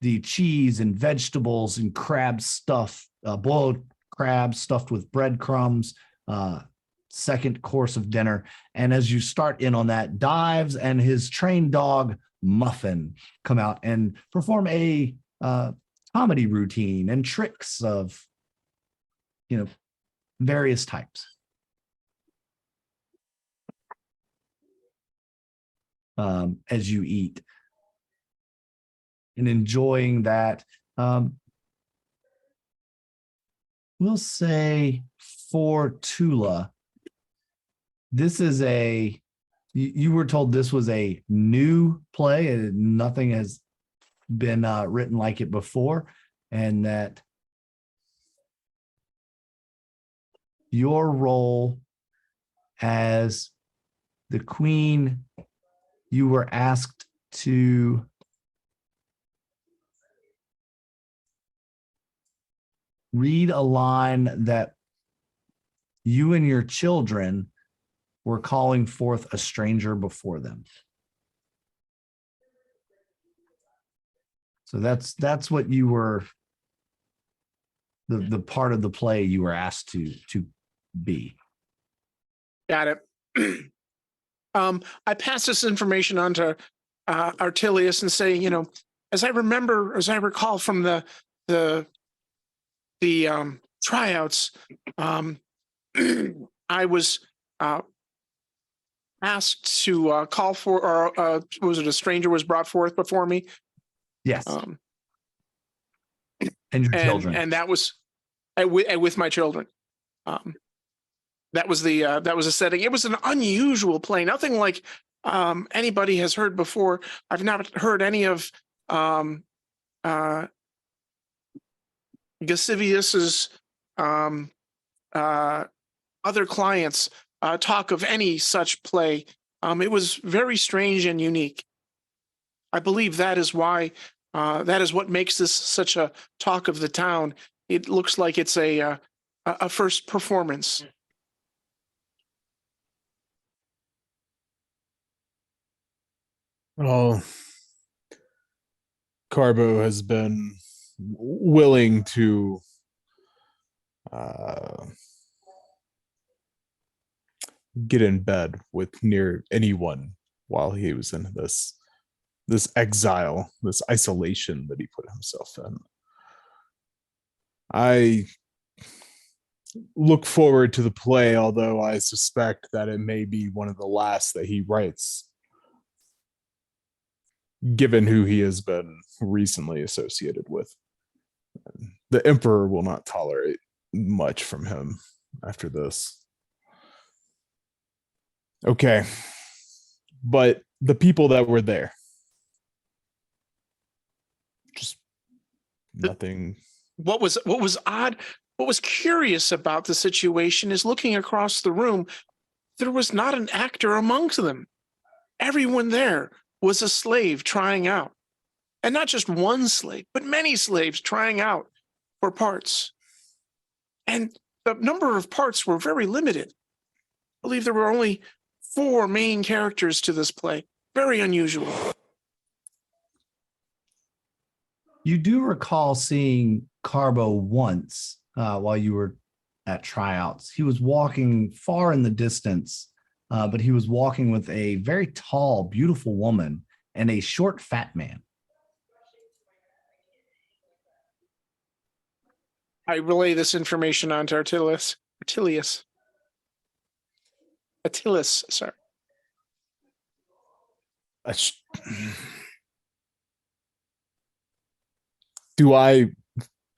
the cheese and vegetables and crab stuff, boiled crabs stuffed with breadcrumbs. Second course of dinner, and as you start in on that, Dives and his trained dog Muffin come out and perform a comedy routine and tricks of, you know, various types. As you eat and enjoying that. We'll say for Tula, this is you were told this was a new play and nothing has been written like it before, and that your role as the queen, you were asked to read a line that you and your children were calling forth a stranger before them. So that's what you were, the part of the play you were asked to be. Got it. I pass this information on to Artilius and say, as I recall from the tryouts, I was asked to call for, or was it a stranger was brought forth before me? Yes. And your children. And that was with my children. That was the setting. It was an unusual play, nothing like anybody has heard before. I've not heard any of Gasivius's other clients talk of any such play. It was very strange and unique. I believe that is why that is what makes this such a talk of the town. It looks like it's a first performance. Oh, Carbo has been willing to get in bed with near anyone while he was in this exile, this isolation that he put himself in. I look forward to the play, although I suspect that it may be one of the last that he writes, given who he has been recently associated with. The Emperor will not tolerate much from him after this. Okay. But the people that were there, just nothing. What was odd, what was curious about the situation is looking across the room, there was not an actor amongst them. Everyone there was a slave trying out. And not just one slave, but many slaves trying out for parts. And the number of parts were very limited. I believe there were only 4 main characters to this play. Very unusual. You do recall seeing Carbo once while you were at tryouts. He was walking far in the distance, but he was walking with a very tall, beautiful woman and a short, fat man. I relay this information on to Artilius, sorry.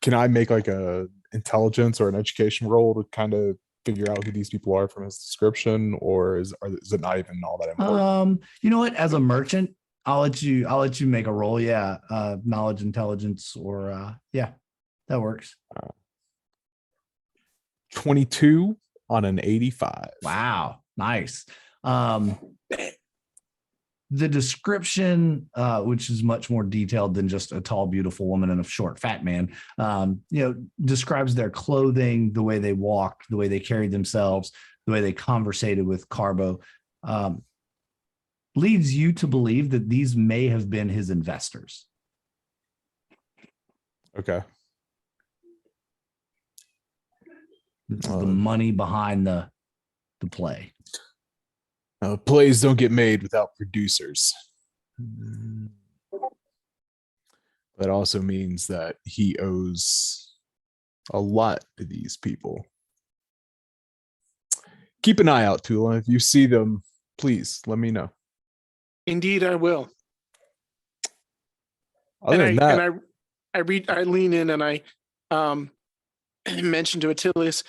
Can I make like a intelligence or an education roll to kind of figure out who these people are from his description, or is it not even all that important? You know what? As a merchant, I'll let you make a roll. Yeah. Knowledge, intelligence, or yeah, that works. 22 on an 85. Wow. Nice. The description, which is much more detailed than just a tall, beautiful woman and a short, fat man, describes their clothing, the way they walked, the way they carried themselves, the way they conversated with Carbo, leads you to believe that these may have been his investors. Okay. This is the money behind the play. Plays don't get made without producers. That also means that he owes a lot to these people. keep an eye out, Tula. If you see them, please let me know. Indeed, I will. Other than that, I lean in and I mention to Attilius,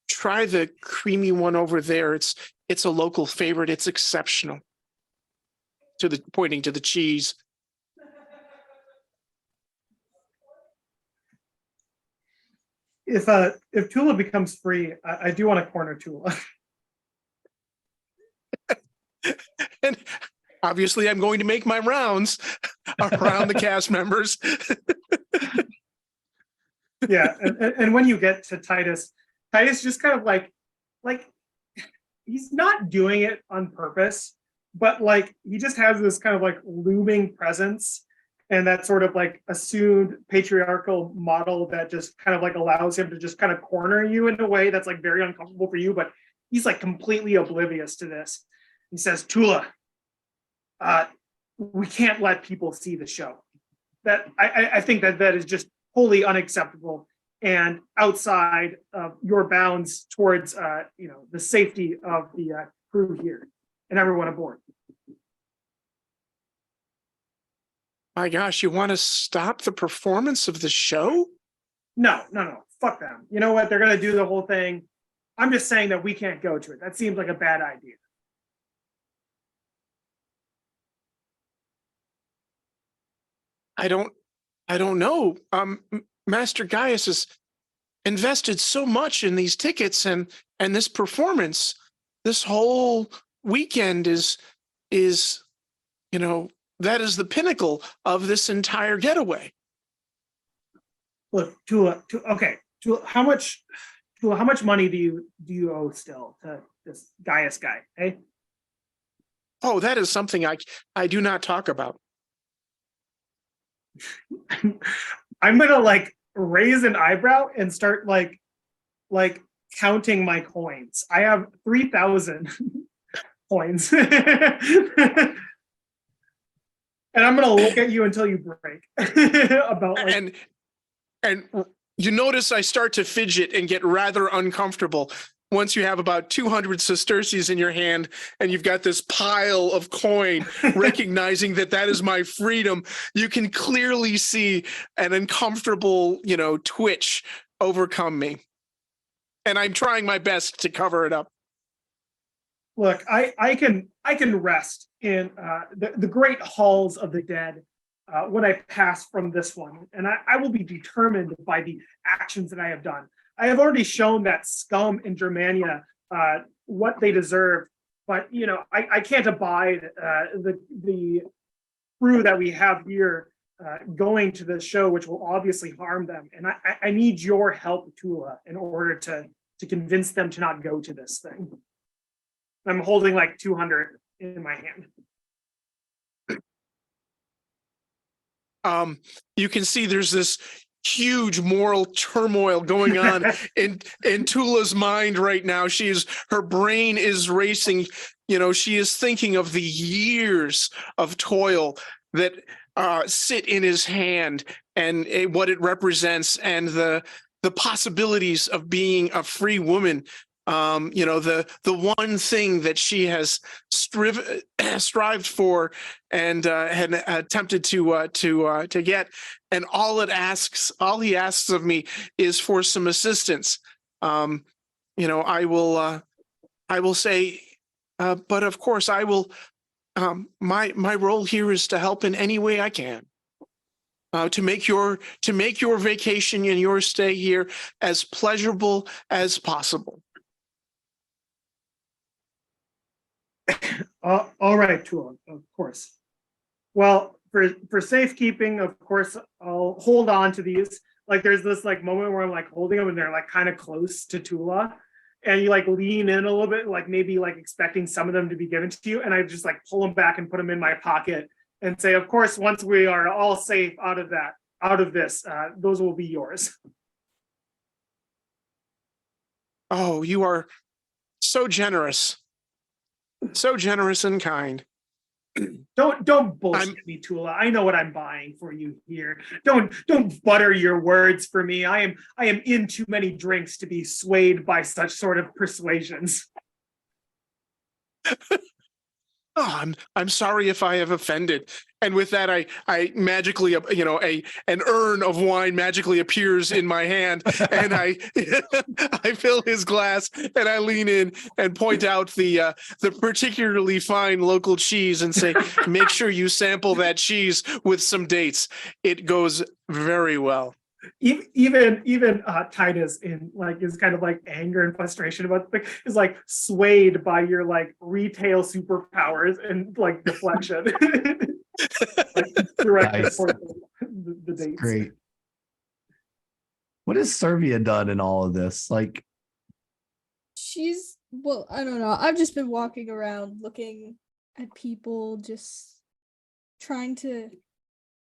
try the creamy one over there. It's a local favorite. It's exceptional. Pointing to the cheese. If Tula becomes free, I do want to corner Tula. And obviously, I'm going to make my rounds around the cast members. Yeah, and when you get to Titus just kind of like he's not doing it on purpose, but like he just has this kind of like looming presence and that sort of like assumed patriarchal model that just kind of like allows him to just kind of corner you in a way that's like very uncomfortable for you, but he's like completely oblivious to this. He says, Tula, we can't let people see the show. That I think that is just wholly unacceptable and outside of your bounds towards the safety of the crew here and everyone aboard. My gosh, you want to stop the performance of the show? No. Fuck them. You know what? They're going to do the whole thing. I'm just saying that we can't go to it. That seems like a bad idea. I don't know. Master Gaius has invested so much in these tickets and this performance. This whole weekend is that is the pinnacle of this entire getaway. Look, Tula, how much money do you owe still to this Gaius guy? Hey? Oh, that is something I do not talk about. I'm gonna like raise an eyebrow and start like counting my coins. I have 3,000 coins. And I'm gonna look at you until you break. About like... and you notice I start to fidget and get rather uncomfortable once you have about 200 sesterces in your hand and you've got this pile of coin, recognizing that is my freedom. You can clearly see an uncomfortable, twitch overcome me. And I'm trying my best to cover it up. Look, I can rest in the great halls of the dead when I pass from this one, and I will be determined by the actions that I have done. I have already shown that scum in Germania what they deserve, but I can't abide the crew that we have here going to the show, which will obviously harm them. And I need your help, Tula, in order to convince them to not go to this thing. I'm holding like 200 in my hand. You can see there's this huge moral turmoil going on in Tula's mind right now. Her brain is racing. She is thinking of the years of toil that sit in his hand and what it represents and the possibilities of being a free woman. The one thing that she has strived for and had attempted to get, and all he asks of me is for some assistance. I will say, but of course I will. My role here is to help in any way I can. To make your vacation and your stay here as pleasurable as possible. All right, Tula, of course. Well, for safekeeping, of course, I'll hold on to these. Like there's this like moment where I'm like holding them and they're like kind of close to Tula, and you like lean in a little bit, like maybe like expecting some of them to be given to you, and I just like pull them back and put them in my pocket and say, of course, once we are all safe out of this, those will be yours. Oh, you are so generous and kind. Don't bullshit me, Tula. I know what I'm buying for you here. Don't butter your words for me. I am in too many drinks to be swayed by such sort of persuasions. Oh, I'm sorry if I have offended. And with that, I magically, an urn of wine magically appears in my hand, and I I fill his glass, and I lean in and point out the particularly fine local cheese and say, make sure you sample that cheese with some dates. It goes very well. Even Titus is kind of like anger and frustration about the thing, is like swayed by your like retail superpowers and like deflection. Like directed Nice. towards the dates. Great. What has Servia done in all of this? Like, Well, I don't know. I've just been walking around looking at people, just trying to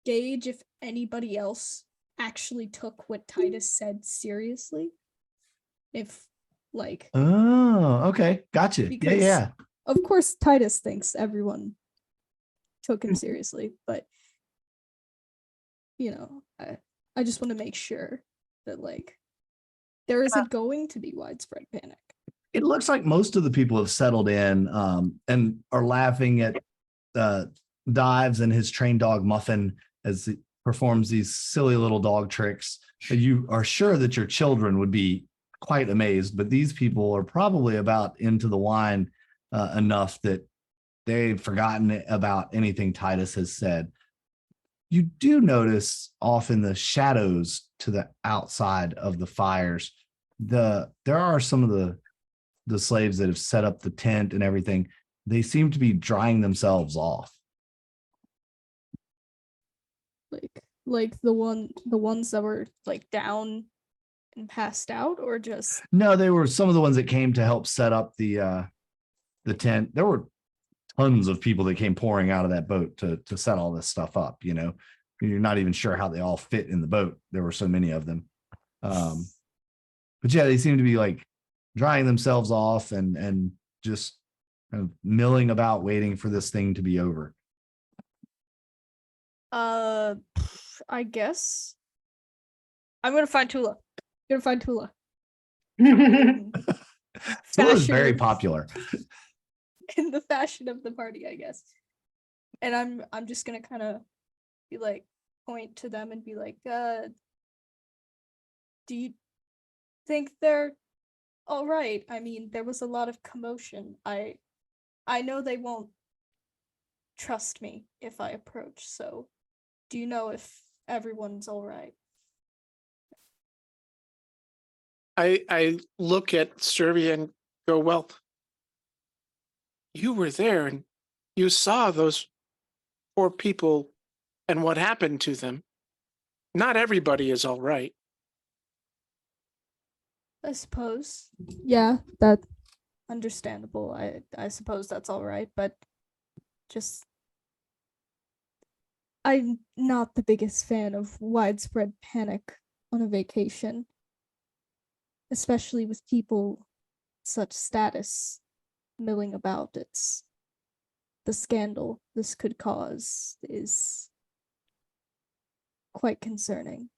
gauge if anybody else actually took what Titus said seriously. If like, oh, okay, gotcha. Because- Yeah. of course Titus thinks everyone took him seriously, but I just want to make sure that like there isn't going to be widespread panic. It looks like most of the people have settled in and are laughing at Dives and his trained dog Muffin as he performs these silly little dog tricks. You are sure that your children would be quite amazed, but these people are probably about into the wine enough that they've forgotten about anything Titus has said. You do notice off in the shadows to the outside of the fires, there are some of the slaves that have set up the tent and everything. They seem to be drying themselves off. Like the ones that were like down and passed out, or just No, they were some of the ones that came to help set up the tent. There were tons of people that came pouring out of that boat to set all this stuff up. You're not even sure how they all fit in the boat. There were so many of them. But yeah, they seem to be like drying themselves off and just kind of milling about waiting for this thing to be over. I guess I'm gonna find Tula. Tula is very popular. In the fashion of the party, I guess. And I'm just gonna kind of be like, point to them and be like, do you think they're all right? I mean, there was a lot of commotion. I know they won't trust me if I approach, so do you know if everyone's all right? I look at Servia and go, well, you were there and you saw those poor people and what happened to them. Not everybody is all right. I suppose. Yeah, that's understandable. I suppose that's all right, but just I'm not the biggest fan of widespread panic on a vacation, especially with people such status milling about. It's the scandal this could cause is quite concerning.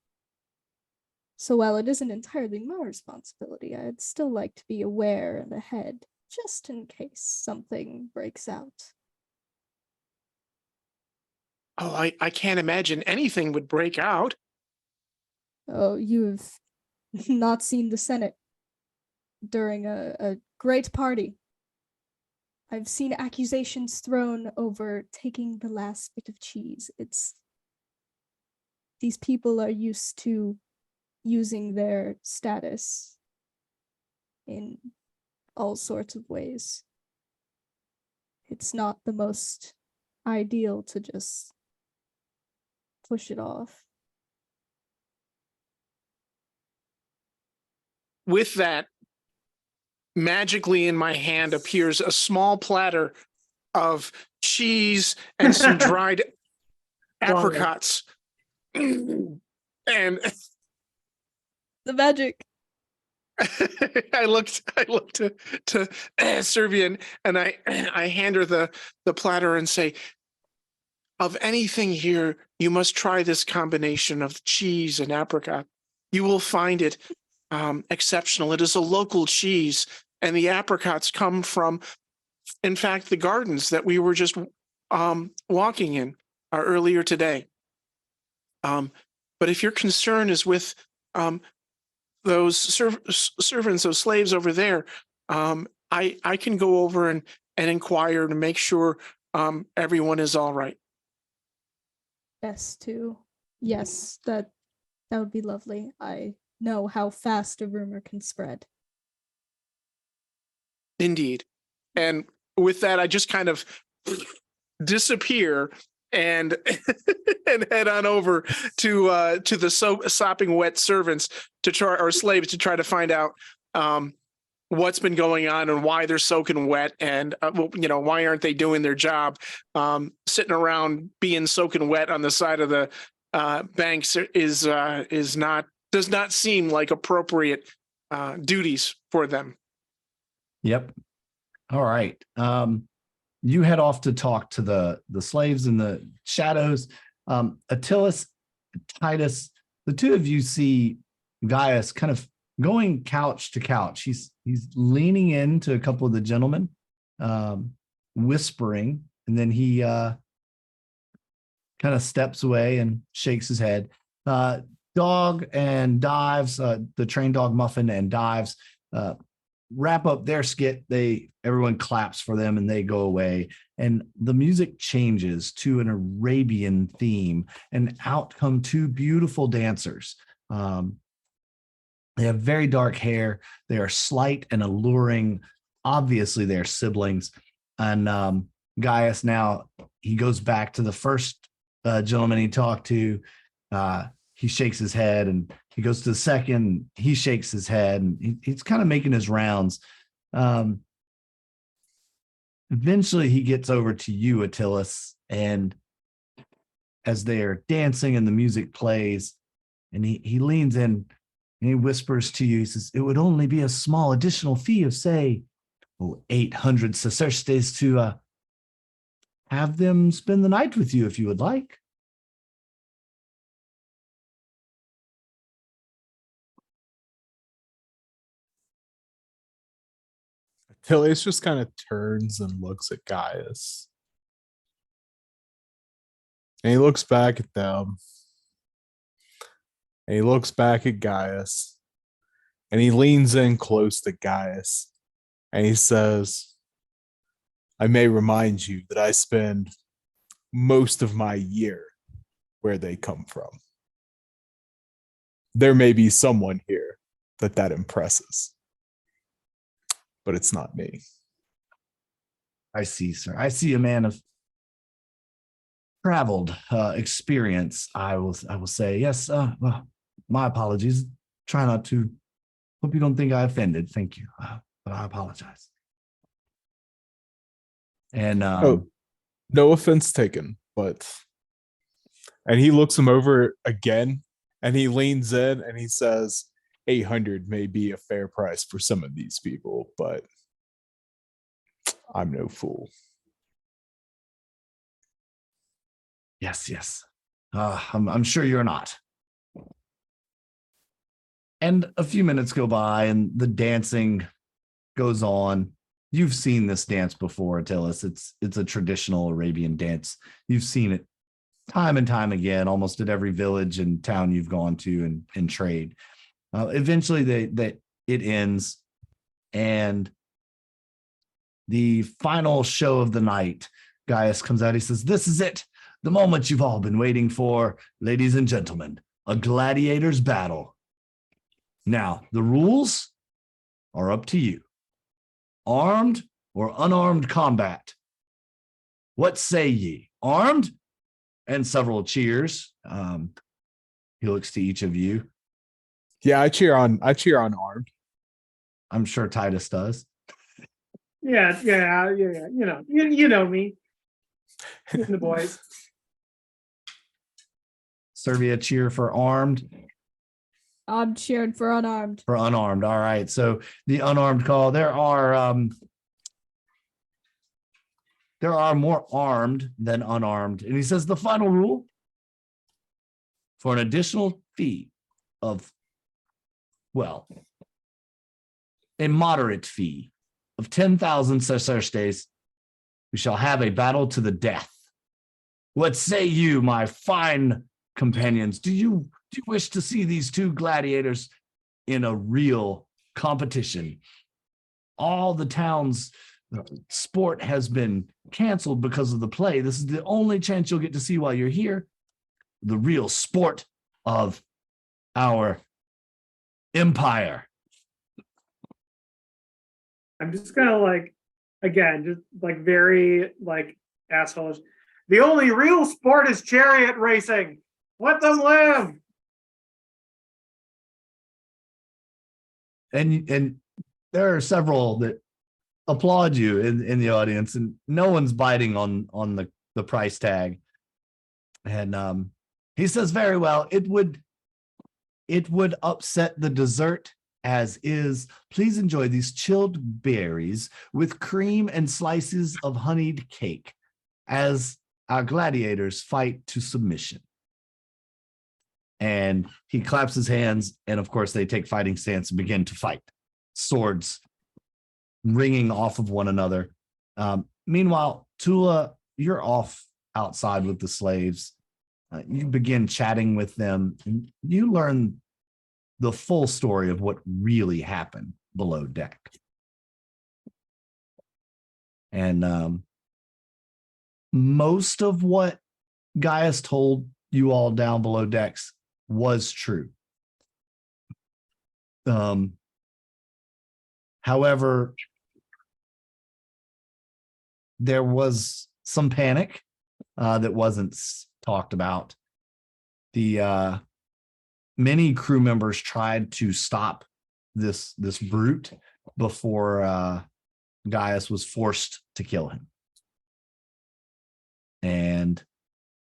So while it isn't entirely my responsibility, I'd still like to be aware and ahead, just in case something breaks out. Oh, I can't imagine anything would break out. Oh, you've not seen the Senate during a great party. I've seen accusations thrown over taking the last bit of cheese. These people are used to using their status in all sorts of ways. It's not the most ideal to just push it off. With that, magically in my hand appears a small platter of cheese and some dried apricots. And The magic. I looked to Servian, and I hand her the platter and say, of anything here, you must try this combination of cheese and apricot. You will find it exceptional. It is a local cheese, and the apricots come from, in fact, the gardens that we were just walking in earlier today. But if your concern is with those servants, those slaves over there, I can go over and inquire to make sure everyone is all right. Best to. Yes, that would be lovely. I know how fast a rumor can spread. Indeed. And with that, I just kind of disappear and and head on over to the sopping wet servants to try, or slaves, to try to find out what's been going on and why they're soaking wet, and why aren't they doing their job? Sitting around being soaking wet on the side of the banks does not seem like appropriate duties for them. Yep. All right. You head off to talk to the slaves in the shadows. Attilas, Titus, the two of you see Gaius kind of going couch to couch. He's leaning into a couple of the gentlemen, whispering, and then he kind of steps away and shakes his head. Dog and Dives, the trained dog Muffin and Dives, wrap up their skit. Everyone claps for them and they go away, and the music changes to an Arabian theme, and out come two beautiful dancers. They have very dark hair. They are slight and alluring. Obviously they're siblings. And Gaius, now he goes back to the first gentleman he talked to. He shakes his head, and he goes to the second. He shakes his head, and he's kind of making his rounds. Eventually, he gets over to you, Attilas, and as they are dancing and the music plays, and he leans in and he whispers to you. He says, "It would only be a small additional fee of, say, 800 sesterces to have them spend the night with you if you would like." Tilius just kind of turns and looks at Gaius. And he looks back at them. And he looks back at Gaius. And he leans in close to Gaius. And he says, "I may remind you that I spend most of my year where they come from. There may be someone here that impresses. But it's not me." I see, sir. I see a man of traveled experience. I will say, yes. Well, my apologies. Try not to. Hope you don't think I offended. Thank you. But I apologize. And no offense taken, but. And he looks him over again, and he leans in and he says, 800 may be a fair price for some of these people, but I'm no fool. Yes. I'm sure you're not. And a few minutes go by, and the dancing goes on. You've seen this dance before, Attilas. It's a traditional Arabian dance. You've seen it time and time again, almost at every village and town you've gone to and trade. Eventually, it ends, and the final show of the night, Gaius comes out. He says, "This is it, the moment you've all been waiting for, ladies and gentlemen, a gladiator's battle. Now, the rules are up to you. Armed or unarmed combat. What say ye? Armed?" And several cheers. He looks to each of you. Yeah, I cheer on armed. I'm sure Titus does. Yeah. You know me. You and the boys. Servia cheer for armed. I'm cheering for unarmed. For unarmed. All right. So the unarmed call. There are more armed than unarmed. And he says the final rule: for an additional fee of, well, a moderate fee of 10,000 sesterces, we shall have a battle to the death. What say you, my fine companions? Do you wish to see these two gladiators in a real competition? All the town's sport has been canceled because of the play. This is the only chance you'll get to see while you're here. The real sport of our empire. I'm just gonna like, again, just like very like assholes. The only real sport is chariot racing. Let them live. And there are several that applaud you in the audience, and no one's biting on the price tag. And he says, very well, it would upset the dessert as is. Please enjoy these chilled berries with cream and slices of honeyed cake as our gladiators fight to submission. And he claps his hands, and of course they take fighting stance and begin to fight, swords ringing off of one another. Meanwhile, Tula, you're off outside with the slaves. You begin chatting with them, and you learn the full story of what really happened below deck. And most of what Gaius told you all down below decks was true. However, there was some panic that wasn't talked about. The many crew members tried to stop this brute before Gaius was forced to kill him.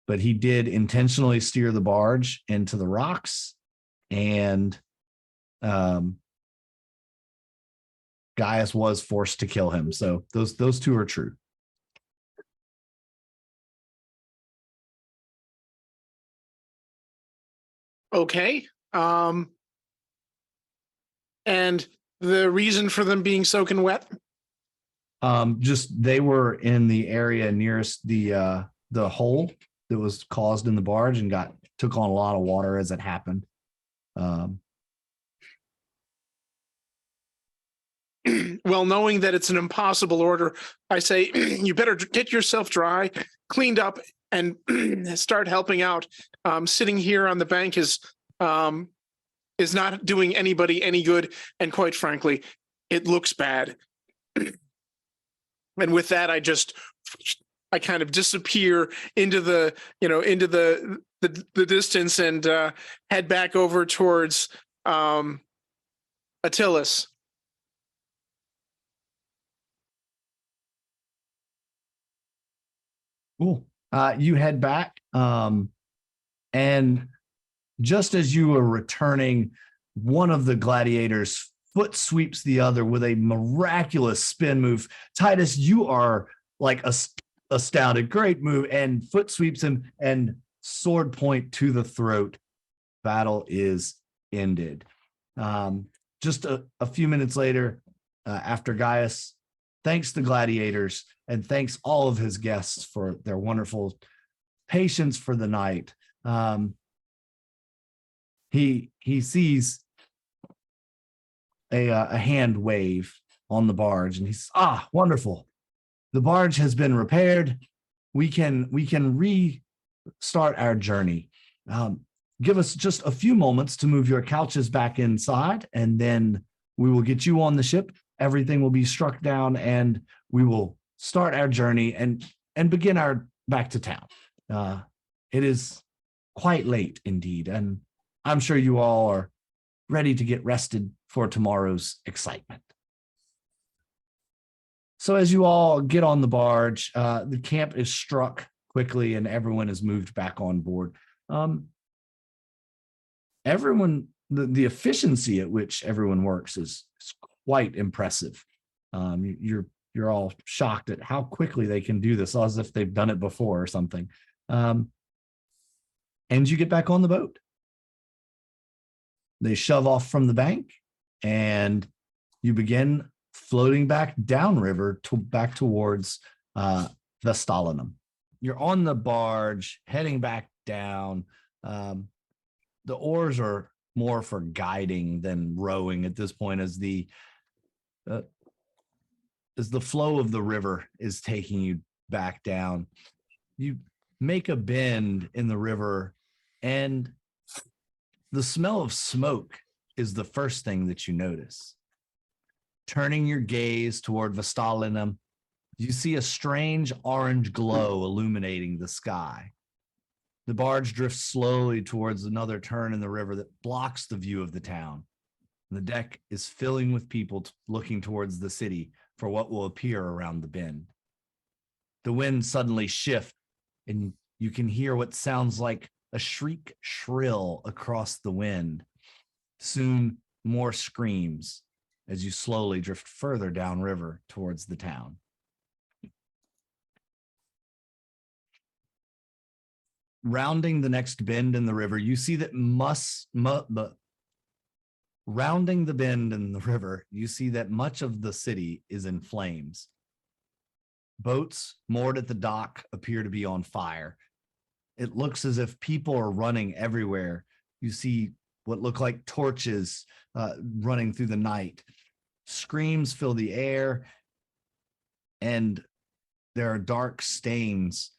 But he did intentionally steer the barge into the rocks, and Gaius was forced to kill him. So those two are true. Okay. And the reason for them being soaking wet? Just they were in the area nearest the hole that was caused in the barge and took on a lot of water as it happened. Well, knowing that it's an impossible order, I say you better get yourself dry, cleaned up, and start helping out. Sitting here on the bank is not doing anybody any good, and quite frankly, it looks bad. And with that, I kind of disappear into the distance and head back over towards Attilas. Cool. You head back, and just as you are returning, one of the gladiators foot sweeps the other with a miraculous spin move. Titus, you are like astounded. Great move, and foot sweeps him and sword point to the throat. Battle is ended. Just a few minutes later, after Gaius thanks the gladiators and thanks all of his guests for their wonderful patience for the night, he sees a hand wave on the barge, and he's wonderful. The barge has been repaired. We can restart our journey. Give us just a few moments to move your couches back inside, and then we will get you on the ship. Everything will be struck down, and we will start our journey and begin our back to town. It is quite late indeed, and I'm sure you all are ready to get rested for tomorrow's excitement. So as you all get on the barge, the camp is struck quickly and everyone is moved back on board. Everyone the efficiency at which everyone works is quite impressive. You're all shocked at how quickly they can do this, as if they've done it before or something. And you get back on the boat. They shove off from the bank, and you begin floating back downriver back towards Vestalinum. You're on the barge heading back down. The oars are more for guiding than rowing at this point, as the flow of the river is taking you back down. You make a bend in the river, and the smell of smoke is the first thing that you notice. Turning your gaze toward Vestalinum, you see a strange orange glow illuminating the sky. The barge drifts slowly towards another turn in the river that blocks the view of the town. The deck is filling with people looking towards the city for what will appear around the bend. The wind suddenly shifts, and you can hear what sounds like a shriek shrill across the wind. Soon, more screams as you slowly drift further downriver towards the town. Rounding the next bend in the river, you see that rounding the bend in the river, you see that much of the city is in flames. Boats moored at the dock appear to be on fire. It looks as if people are running everywhere. You see what look like torches running through the night. Screams fill the air, and there are dark stains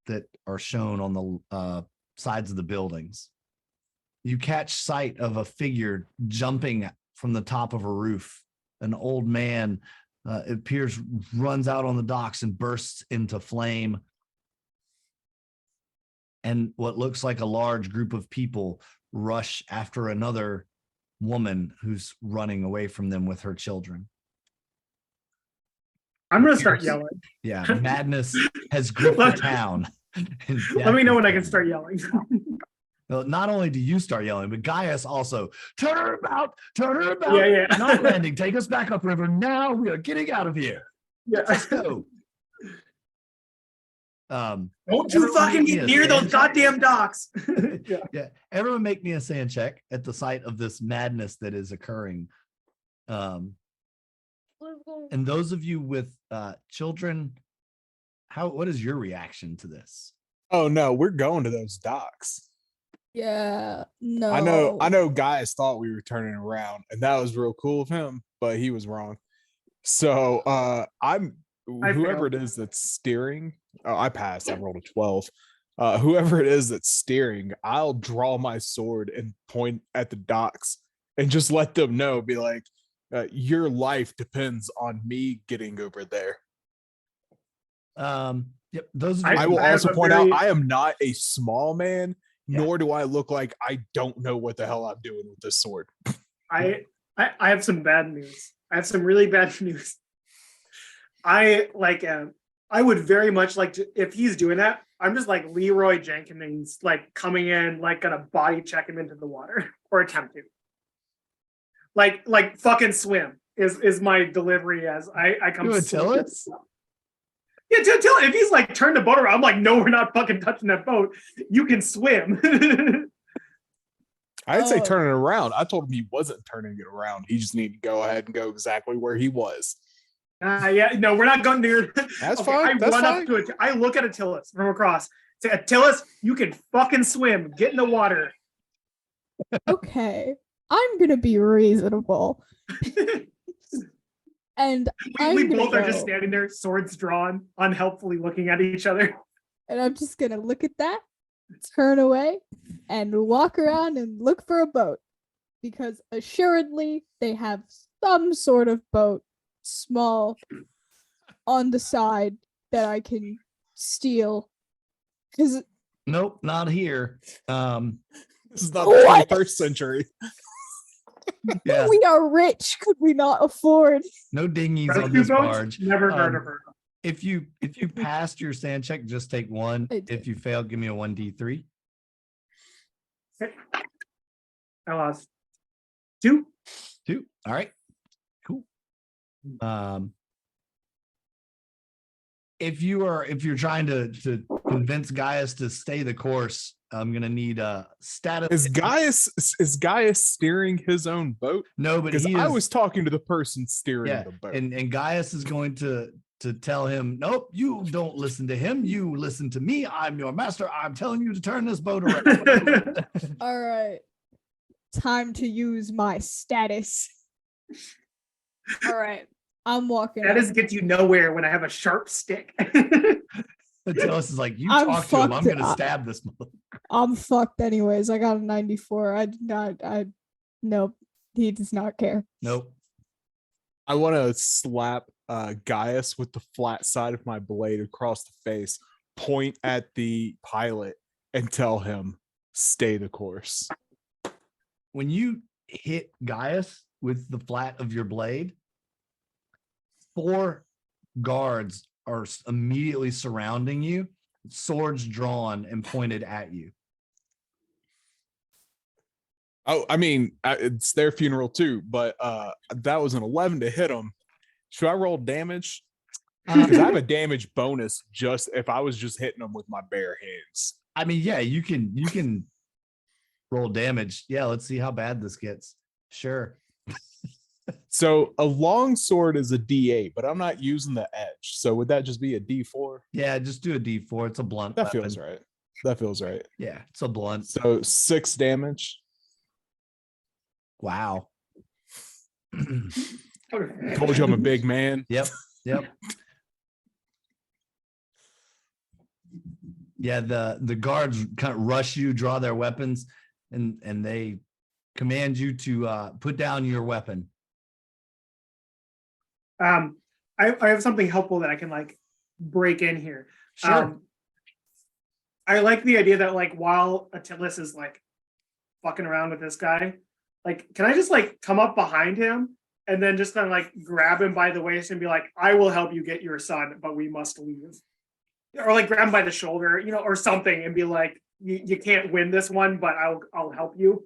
that are shown on the sides of the buildings. You catch sight of a figure jumping from the top of a roof. An old man, it appears, runs out on the docks and bursts into flame. And what looks like a large group of people rush after another woman who's running away from them with her children. I'm gonna start yelling. Yeah, madness has gripped the town. Let me know when I can start yelling. Well, not only do you start yelling, but Gaius also, turn her about, Yeah. not landing, take us back upriver now, we are getting out of here. Yeah. Let's go. Don't you everyone fucking make me get a near those sand check. goddamn docks. Yeah, everyone make me a sand check at the sight of this madness that is occurring. And those of you with children, what is your reaction to this? Oh no, we're going to those docks. Yeah, no. I know guys thought we were turning around, and that was real cool of him, but he was wrong. So whoever it is that's steering. Oh, I passed. I rolled a 12. Whoever it is that's steering, I'll draw my sword and point at the docks and just let them know, be like, your life depends on me getting over there. Yep. Those I will also point out I am not a small man, Yeah. nor do I look like I don't know what the hell I'm doing with this sword. I have some bad news. I have some really bad news. I would very much like to, if he's doing that, I'm just like Leroy Jenkins, like coming in, like gonna body check him into the water or attempt to. Like fucking swim is my delivery as I come. You would tell us? Yeah, tell if he's like turn the boat around. I'm like, no, we're not fucking touching that boat. You can swim. I didn't say turn it around. I told him he wasn't turning it around. He just needed to go ahead and go exactly where he was. Yeah, no, we're not going near. That's fine. That's run fine. up to it. I look at Attilas from across. Say, Attilas, you can fucking swim. Get in the water. Okay, I'm gonna be reasonable, and We both are just standing there, swords drawn, unhelpfully looking at each other. and I'm just gonna look at that, turn away, and walk around and look for a boat, because assuredly they have some sort of boat, small, on the side that I can steal. Because Nope, not here. This is not the What? 21st century. Yeah, we are rich, could we not afford? no dinghies on Rescue this boats? barge. Never heard of her. If you passed your sand check, just take one. I did. If you fail, give me a 1d3. I lost 2. 2. All right. Cool. If you're trying to convince Gaius to stay the course, I'm gonna need a status. Is Gaius steering his own boat? No, but Because he I is. was talking to the person steering Yeah, the boat. and Gaius is going to tell him, nope, you don't listen to him. You listen to me. I'm your master. I'm telling you to turn this boat around. All right. Time to use my status. All right. I'm walking. That is gets you nowhere when I have a sharp stick. Attilas is like, you I'm talk to him. I'm fucked. gonna stab this mother. I'm fucked anyways. I got a 94. Nope. He does not care. Nope. I want to slap Gaius with the flat side of my blade across the face, point at the pilot, and tell him, stay the course. When you hit Gaius with the flat of your blade, 4 guards are immediately surrounding you, swords drawn and pointed at you. Oh, I mean, it's their funeral too, but that was an 11 to hit them. Should I roll damage? Because I have a damage bonus just if I was just hitting them with my bare hands. I mean, yeah, you can roll damage. Yeah, let's see how bad this gets. Sure. So a long sword is a D8, but I'm not using the edge. So would that just be a D4? Yeah, just do a D4. It's a blunt. That weapon. feels right. That feels right. Yeah, it's a blunt. So 6 damage. Wow. Told you I'm a big man. Yep. Yeah, the guards kind of rush you, draw their weapons, and they command you to put down your weapon. I have something helpful that I can like break in here. Sure. I like the idea that like while Attilas is like fucking around with this guy, like can I just like come up behind him and then just kind of like grab him by the waist and be like, I will help you get your son, but we must leave. Or like grab him by the shoulder, you know, or something, and be like, you can't win this one, but I'll help you.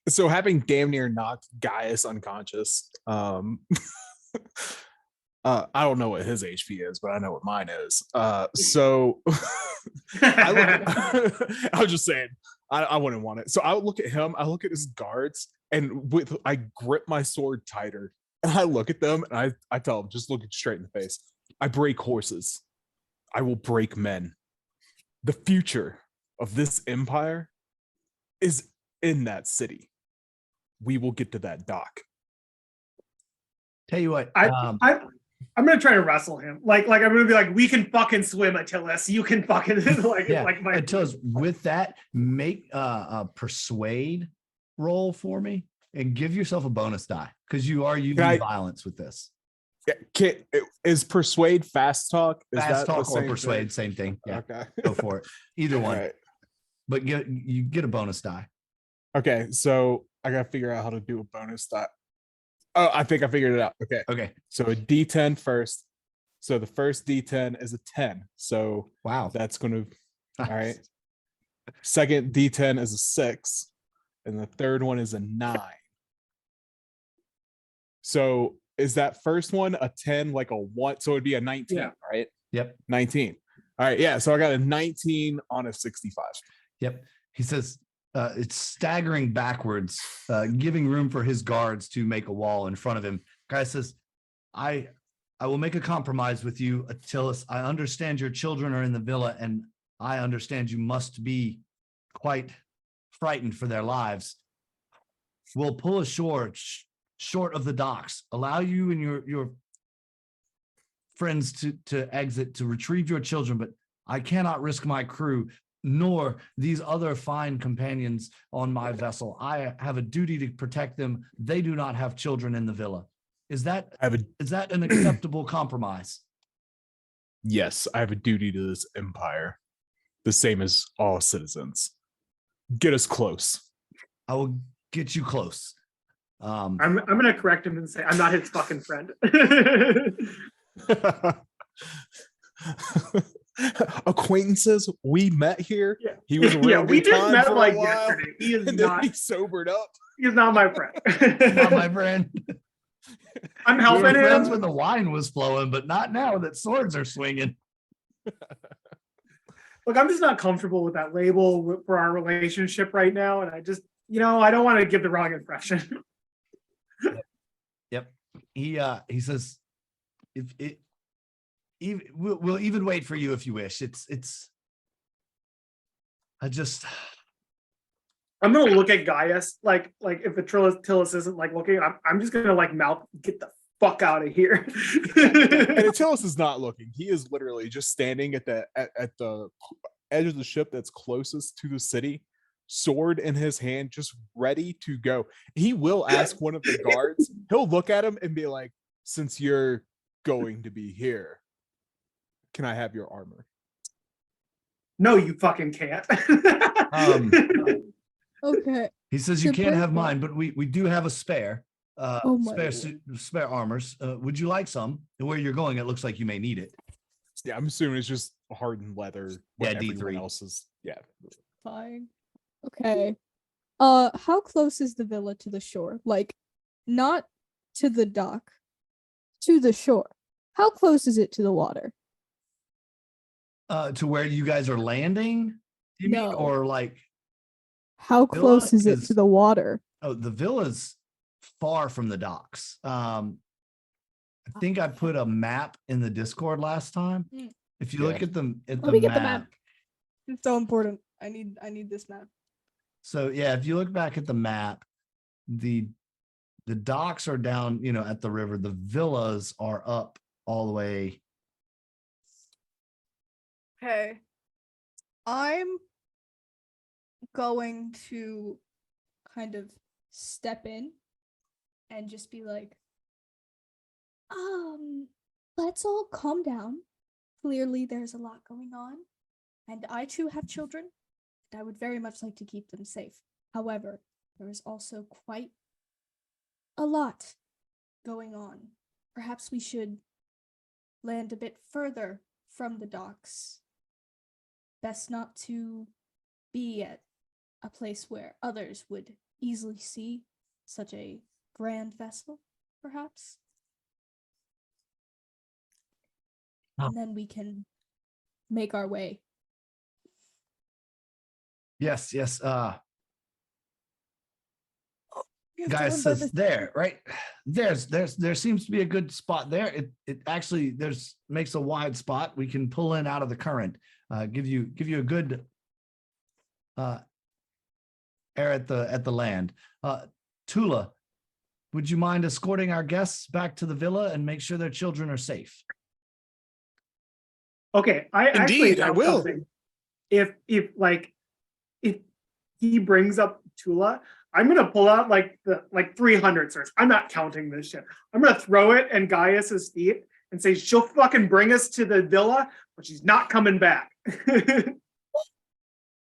So having damn near knocked Gaius unconscious, I don't know what his HP is, but I know what mine is. So I was just saying, I wouldn't want it. So I would look at him, I look at his guards, and I grip my sword tighter, and I look at them, and I tell them, just looking straight in the face, I break horses. I will break men. The future of this empire is in that city. We will get to that dock. Tell you what, I'm gonna try to wrestle him. Like I'm gonna be like, we can fucking swim, Attilas. You can fucking yeah. like my Attilas, with that, make a persuade roll for me and give yourself a bonus die because you are using violence with this. Is persuade fast talk? Is fast that talk the or same persuade, thing? same thing. Yeah, Okay. go for it. Either one. Right. But you get a bonus die. Okay, so I gotta figure out how to do a bonus die. Oh, I think I figured it out. Okay. So a D10 first. So the first D10 is a 10. So wow, that's gonna all right. Second D10 is a 6, and the third one is a 9. So is that first one a 10, like a 1? So it'd be a 19, Yeah. right? Yep. 19. All right, yeah. So I got a 19 on a 65. Yep. He says it's staggering backwards, giving room for his guards to make a wall in front of him. Guy says, I will make a compromise with you, Attilas. I understand your children are in the villa, and I understand you must be quite frightened for their lives. We'll pull ashore short of the docks, allow you and your friends to exit, to retrieve your children, but I cannot risk my crew nor these other fine companions on my vessel. I have a duty to protect them. They do not have children in the villa. Is that an acceptable compromise? Yes, I have a duty to this empire, the same as all citizens. Get us close. I will get you close. I'm gonna correct him and say I'm not his fucking friend. Acquaintances, we met here. Yeah. He was Yeah, around we in just time met for like a while, yesterday. He is and then not. he sobered up. He is not my friend. Not my friend. I'm We helping were friends him. when the wine was flowing, but not now that swords are swinging. Look, I'm just not comfortable with that label for our relationship right now, and I just, I don't want to give the wrong impression. Yep. He says, if it, even we'll even wait for you if you wish. I just I'm gonna look at Gaius like if Tillis isn't like looking, I'm just gonna like mouth, get the fuck out of here. And Attilas is not looking. He is literally just standing at the edge of the ship that's closest to the city, sword in his hand, just ready to go. He will ask one of the guards. He'll look at him and be like, "Since you're going to be here, can I have your armor?" No, you fucking can't. Okay. he says you So can't have perfect. mine, but we do have a spare. Oh my Spare armors. Would you like some? Where you're going, it looks like you may need it. Yeah, I'm assuming it's just hardened leather. Yeah, What everyone D3. else is. Yeah. Fine. Okay. How close is the villa to the shore? Like, not to the dock, to the shore. How close is it to the water? To where you guys are landing, you mean? No. Or like, How Villa close is it is- to the water? oh, the villa's far from the docks. I think I put a map in the Discord last time. Mm. If you Yeah. look at the Let me get the map. It's so important. I need this map. So yeah, if you look back at the map, the docks are down, at the river. The villas are up all the way. Okay. I'm going to kind of step in and just be like, let's all calm down. Clearly there's a lot going on, and I too have children, and I would very much like to keep them safe. However, there is also quite a lot going on. Perhaps we should land a bit further from the docks. Best not to be at a place where others would easily see such a grand vessel, perhaps. And then we can make our way. Yes. We have to Guy run by says the- there, right? There seems to be a good spot there. It actually makes a wide spot. We can pull in out of the current. Give you a good air at the land. Tula, would you mind escorting our guests back to the villa and make sure their children are safe? Okay, I actually Indeed, I have will. something. If he brings up Tula, I'm gonna pull out like 300 swords. I'm not counting this shit. I'm gonna throw it in Gaius's feet and say she'll fucking bring us to the villa, but she's not coming back.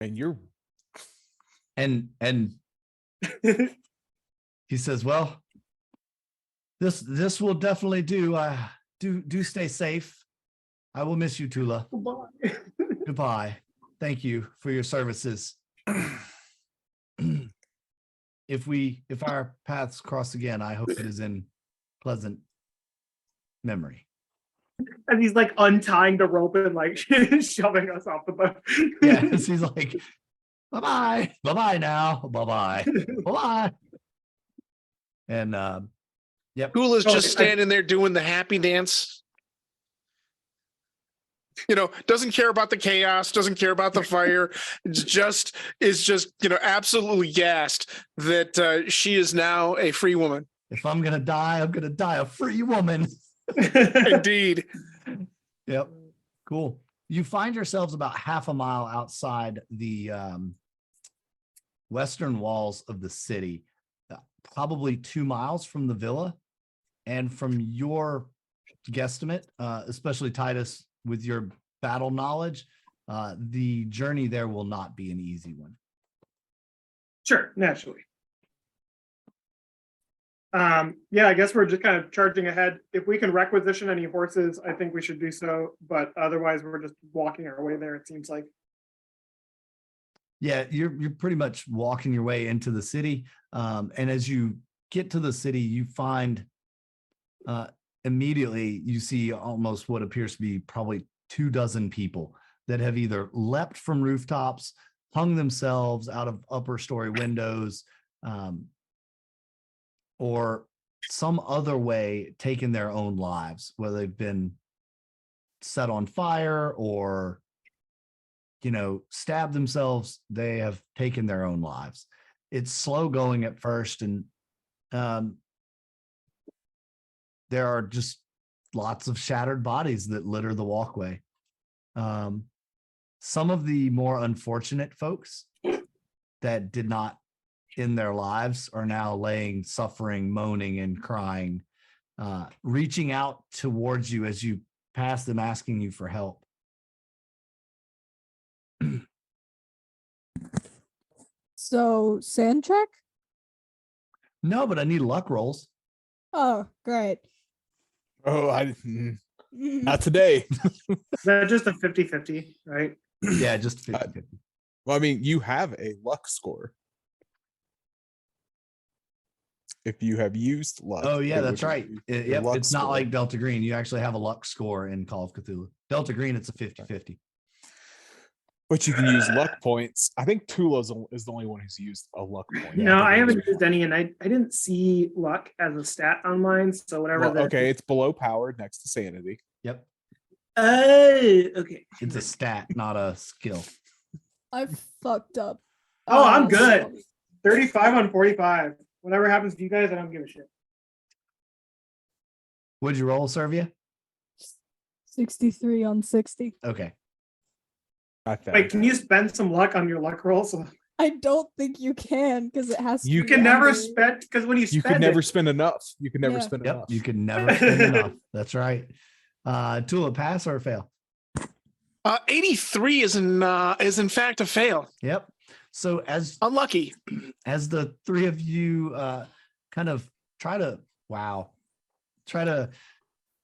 And you're And he says, well, this will definitely do. Do stay safe. I will miss you, Tula. Goodbye. Thank you for your services. If our paths cross again, I hope it is in pleasant memory. And he's like untying the rope and like shoving us off the boat. Yes, he's like, bye-bye. Bye-bye now. Bye-bye. Bye-bye. And yep. Gula's Oh, just standing there doing the happy dance. Doesn't care about the chaos, doesn't care about the fire. Is just absolutely gassed that she is now a free woman. If I'm gonna die a free woman. Indeed. Yep. Cool. You find yourselves about half a mile outside the western walls of the city, probably 2 miles from the villa. And from your guesstimate, especially Titus, with your battle knowledge, the journey there will not be an easy one. Sure, naturally. Yeah, I guess we're just kind of charging ahead. If we can requisition any horses, I think we should do so. But otherwise, we're just walking our way there, it seems like. Yeah, you're pretty much walking your way into the city. And as you get to the city, you find immediately you see almost what appears to be probably 24 people that have either leapt from rooftops, hung themselves out of upper story windows, or some other way taken their own lives, whether they've been set on fire or, stabbed themselves. They have taken their own lives. It's slow going at first, and there are just lots of shattered bodies that litter the walkway. Some of the more unfortunate folks that did not end their lives are now laying, suffering, moaning, and crying, reaching out towards you as you pass them, asking you for help. So sand check? No, but I need luck rolls. Oh, great. Oh, not today. Is that just a 50-50, right? Yeah, just 50-50. Well, I mean, you have a luck score. If you have used luck. Oh, yeah, it that's would right. be your Yep, luck it's not score. like Delta Green. You actually have a luck score in Call of Cthulhu. Delta Green, it's a 50-50. But you can use luck points. I think Tula is the only one who's used a luck point. No, I haven't think used any, and I didn't see luck as a stat on mine. So whatever. Well, okay, it's below powered next to sanity. Yep. Okay. It's a stat, not a skill. I fucked up. Oh, I'm Uh, good. so- 35 on 45. Whatever happens to you guys, I don't give a shit. What'd you roll, Servia? 63 on 60. Okay. Not bad. Wait, can you spend some luck on your luck rolls? I don't think you can because it has to You be You can never under- spend, because when you You spend could never it, spend enough. You could never Yeah. spend Yep. enough. You can never spend enough. That's right. Tula, pass or fail? 83 is in fact a fail. Yep. So Unlucky. as the three of you kind of try to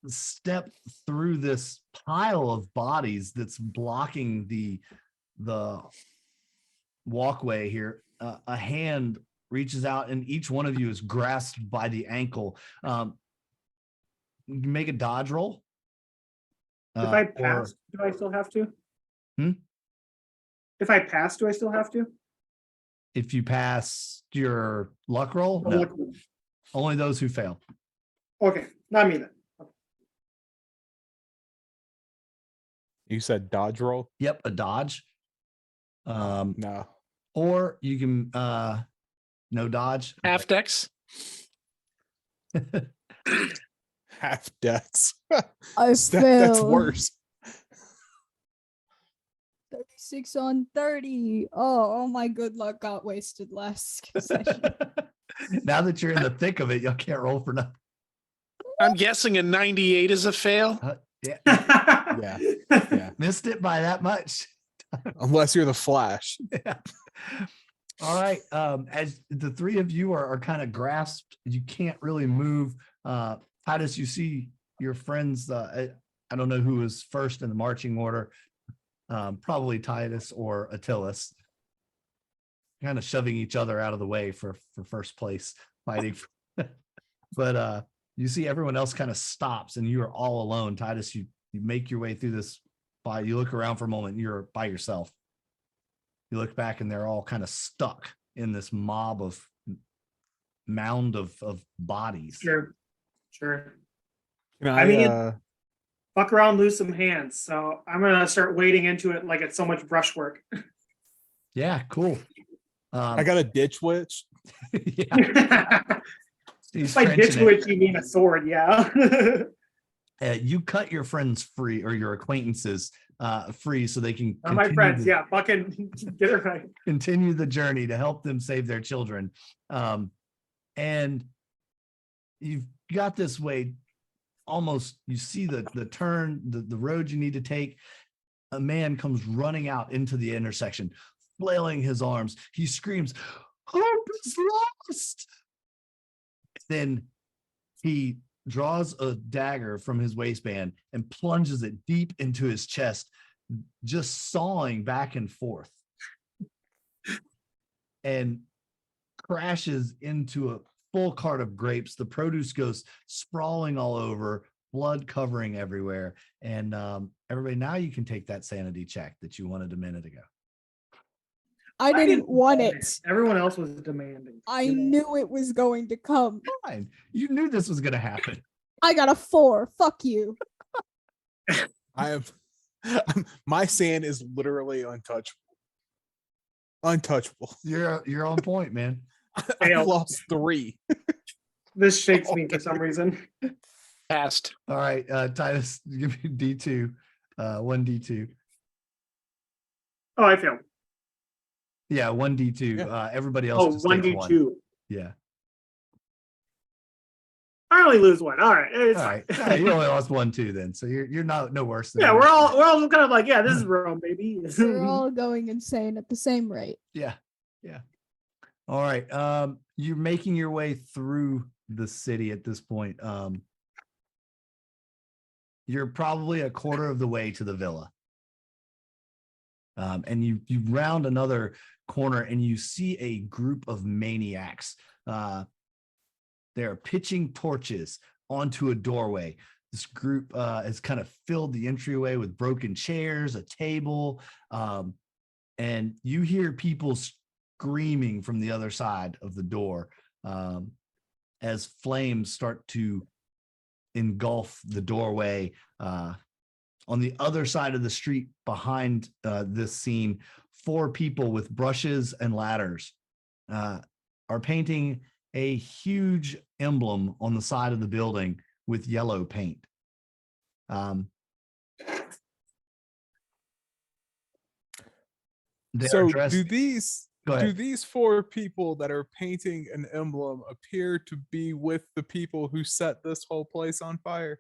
step through this pile of bodies that's blocking the walkway here, a hand reaches out and each one of you is grasped by the ankle. Make a dodge roll. if I or- pass, do I still have to? Hmm? If I pass, do I still have to? if you pass your luck roll, Oh, no, luck- only those who fail. Okay, not me then. You said dodge roll? Yep, a dodge. No. Or you can no dodge. Half decks. Half dex. I That's failed. worse. 36 on 30. Oh, my good luck got wasted last session. Now that you're in the thick of it, you can't roll for nothing. I'm guessing a 98 is a fail. Yeah, Yeah. Yeah. missed it by that much. Unless you're the Flash. Yeah. All right. As the three of you are kind of grasped, you can't really move. Titus, you see your friends. I don't know who was first in the marching order. Probably Titus or Attilas, kind of shoving each other out of the way for first place fighting. But you see everyone else kind of stops and you are all alone. Titus, you make your way through this. You look around for a moment, you're by yourself. You look back and they're all kind of stuck in this mound of bodies. Sure. Can I mean, I Fuck around, lose some hands. So I'm gonna start wading into it like it's so much brushwork. Yeah, cool. I got a ditch witch. Yeah, he's By ditch trenching it. witch, you mean a sword, yeah. You cut your friends free or your acquaintances free so they can Not my continue friends, the- yeah. Fucking get it right. continue the journey to help them save their children. And you've got this way almost, you see the turn, the road you need to take. A man comes running out into the intersection, flailing his arms. He screams, "Hope is lost!" Then he draws a dagger from his waistband and plunges it deep into his chest, just sawing back and forth, and crashes into a full cart of grapes. The produce goes sprawling all over, blood covering everywhere. And everybody, now you can take that sanity check that you wanted a minute ago. I didn't want it. Everyone else was demanding. I knew it was going to come. Fine. You knew this was going to happen. I got a 4. Fuck you. I have my sand is literally untouchable. Untouchable. You're on point, man. I've lost 3. This shakes me for some reason. Passed. All right, Titus, give me D2, 1D2. Oh, I failed. Yeah, 1D2. Yeah. Everybody else. Oh, just takes 1d2. Yeah. I only lose 1. All right. It's All fine. right. Yeah, you only lost 1 too, then. So you're not no worse than Yeah, me. we're all just kind of like, yeah, this is Rome, baby. We're all going insane at the same rate. Yeah. All right. You're making your way through the city at this point. You're probably a quarter of the way to the villa. And you round another corner and you see a group of maniacs. They're pitching torches onto a doorway. This group has kind of filled the entryway with broken chairs, a table, and you hear people screaming from the other side of the door as flames start to engulf the doorway. On the other side of the street behind this scene, 4 people with brushes and ladders are painting a huge emblem on the side of the building with yellow paint. So dressed, do these go ahead. do these 4 people that are painting an emblem appear to be with the people who set this whole place on fire?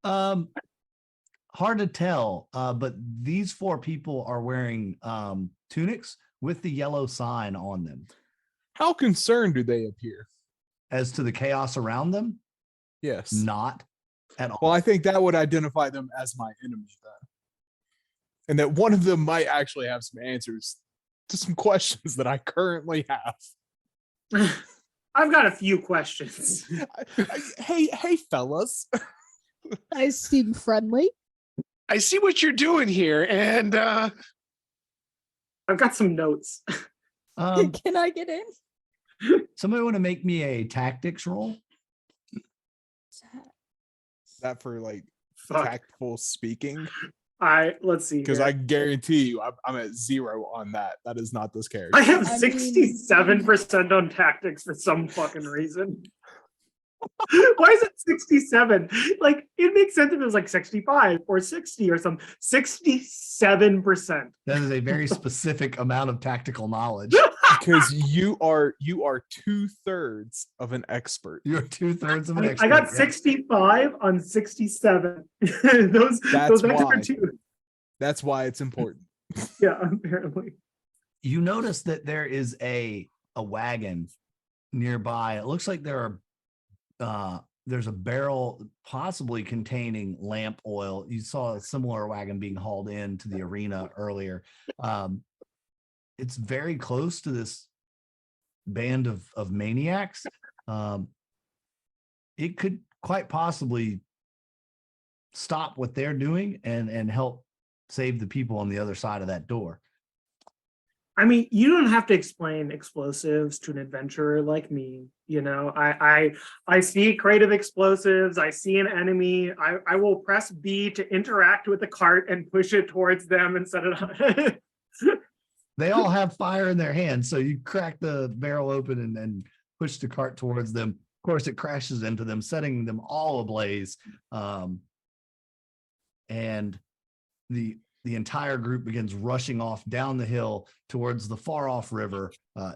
Hard to tell, but these 4 people are wearing tunics with the yellow sign on them. How concerned do they appear? As to the chaos around them, Yes. not at all. Well, I think that would identify them as my enemy then. And that one of them might actually have some answers to some questions that I currently have. I've got a few questions. Hey, fellas. I seem friendly. I see what you're doing here, and I've got some notes. Can I get in? Somebody want to make me a tactics roll? That for like Fuck. tactful speaking? Let's see. Because here. I guarantee you, I'm at 0 on that. That is not this character. I have I mean- 67% on tactics for some fucking reason. Why is it 67? Like, it makes sense if it was like 65 or 60 or something. 67%. That is a very specific amount of tactical knowledge. Because you are 2/3 of an expert. You're 2/3 of an expert. I got yeah. 65 on 67. those That's extra why. 2. That's why it's important. Yeah, apparently. You notice that there is a wagon nearby. It looks like there's a barrel possibly containing lamp oil. You saw a similar wagon being hauled into the arena earlier. It's very close to this band of maniacs. It could quite possibly stop what they're doing and help save the people on the other side of that door. I mean, you don't have to explain explosives to an adventurer like me. You know, I see creative explosives. I see an enemy. I will press B to interact with the cart and push it towards them and set it up. They all have fire in their hands, so you crack the barrel open and push the cart towards them. Of course, it crashes into them, setting them all ablaze. And the entire group begins rushing off down the hill towards the far off river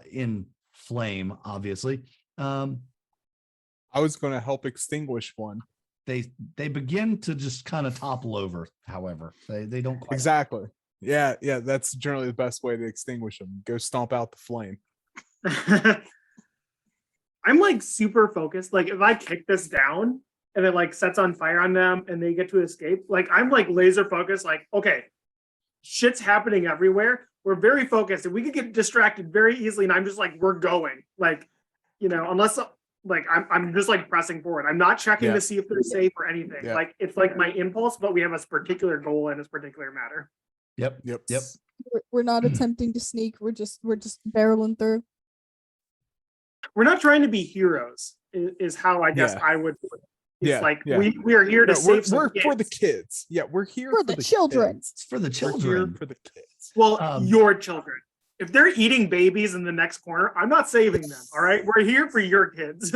in flame, obviously. I was going to help extinguish one. They begin to just kind of topple over, however. They don't quite. Exactly. Yeah, that's generally the best way to extinguish them. Go stomp out the flame. I'm like super focused. Like if I kick this down and it like sets on fire on them and they get to escape, like I'm like laser focused, like, okay, shit's happening everywhere. We're very focused and we could get distracted very easily. And I'm just like, we're going. Like, unless like I'm just like pressing forward. I'm not checking to see if they're safe or anything. Yeah. Like it's like my impulse, but we have a particular goal in this particular matter. Yep. We're not attempting to sneak. We're just barreling through. We're not trying to be heroes, is how I guess I would put it. It's like we are here to save some we're kids. for the kids. Yeah, we're here For the children. kids. It's for the We're here children. for the kids. Well, your children. If they're eating babies in the next corner, I'm not saving them. All right, we're here for your kids.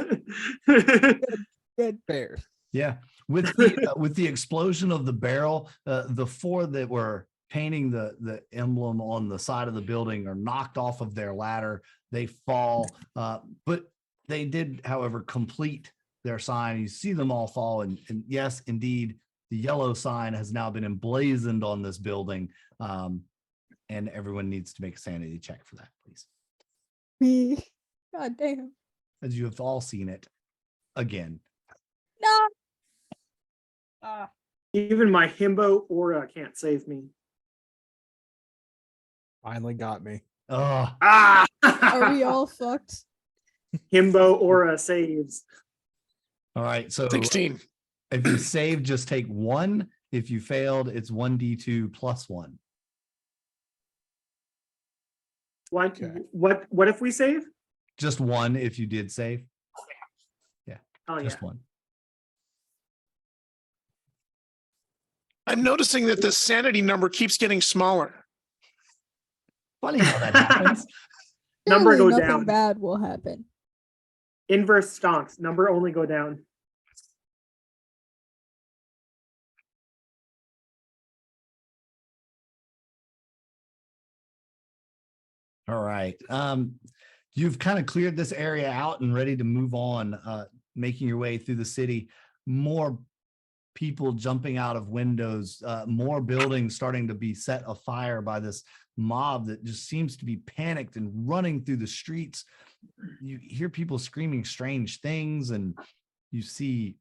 Good bear. Yeah. With the explosion of the barrel, the four that were painting the emblem on the side of the building are knocked off of their ladder. They fall, but they did, however, complete their sign. You see them all fall, and yes, indeed, the yellow sign has now been emblazoned on this building. And everyone needs to make a sanity check for that, please. Me. God damn. As you have all seen it again. No. Even my himbo aura can't save me. Finally got me. Oh, Are we all fucked? Himbo aura saves. all right. So 16. if you save, just take 1. If you failed, it's 1d2 plus 1. What? Okay. What if we save? Just 1 if you did save. Oh yeah. Just 1. I'm noticing that the sanity number keeps getting smaller. Funny how that happens. Number Surely go nothing down. bad will happen. Inverse stonks. Number only go down. All right. You've kind of cleared this area out and ready to move on, making your way through the city. More people jumping out of windows, more buildings starting to be set afire by this mob that just seems to be panicked and running through the streets. You hear people screaming strange things, and you see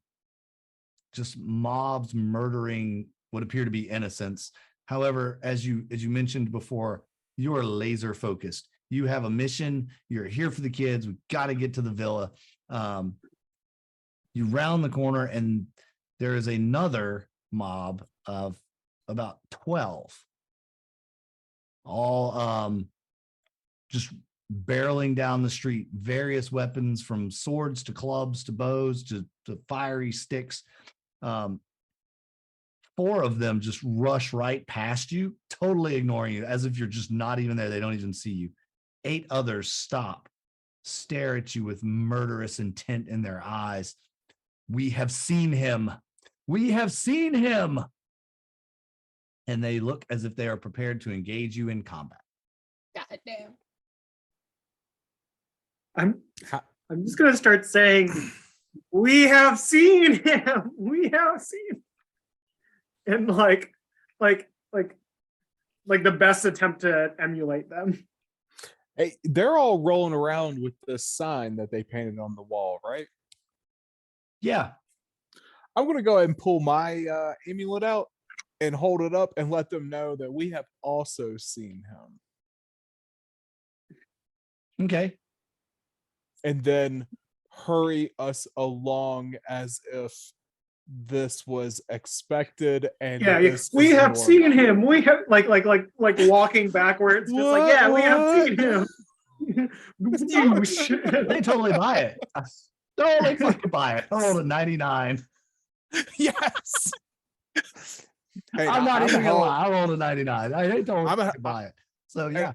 just mobs murdering what appear to be innocents. However, as you mentioned before, you are laser focused. You have a mission. You're here for the kids. We've got to get to the villa. You round the corner, and there is another mob of about 12, all just barreling down the street, various weapons from swords to clubs to bows to fiery sticks. 4 of them just rush right past you, totally ignoring you, as if you're just not even there. They don't even see you. 8 others stop, stare at you with murderous intent in their eyes. We have seen him. We have seen him. And they look as if they are prepared to engage you in combat. God damn. I'm just gonna start saying, we have seen him. We have seen. And like the best attempt to emulate them. Hey, they're all rolling around with this sign that they painted on the wall, right? Yeah. I'm gonna go ahead and pull my amulet out and hold it up and let them know that we have also seen him. Okay. And then hurry us along as if this was expected. And Yeah, this we is have normal. seen him. We have like walking backwards. Just like, yeah, we have seen him. They totally buy it. Totally fucking buy it. I rolled a 99. Yes. Hey, I'm not even a gonna hell- lie. I rolled a 99. They totally I'm a- fucking buy it. So yeah,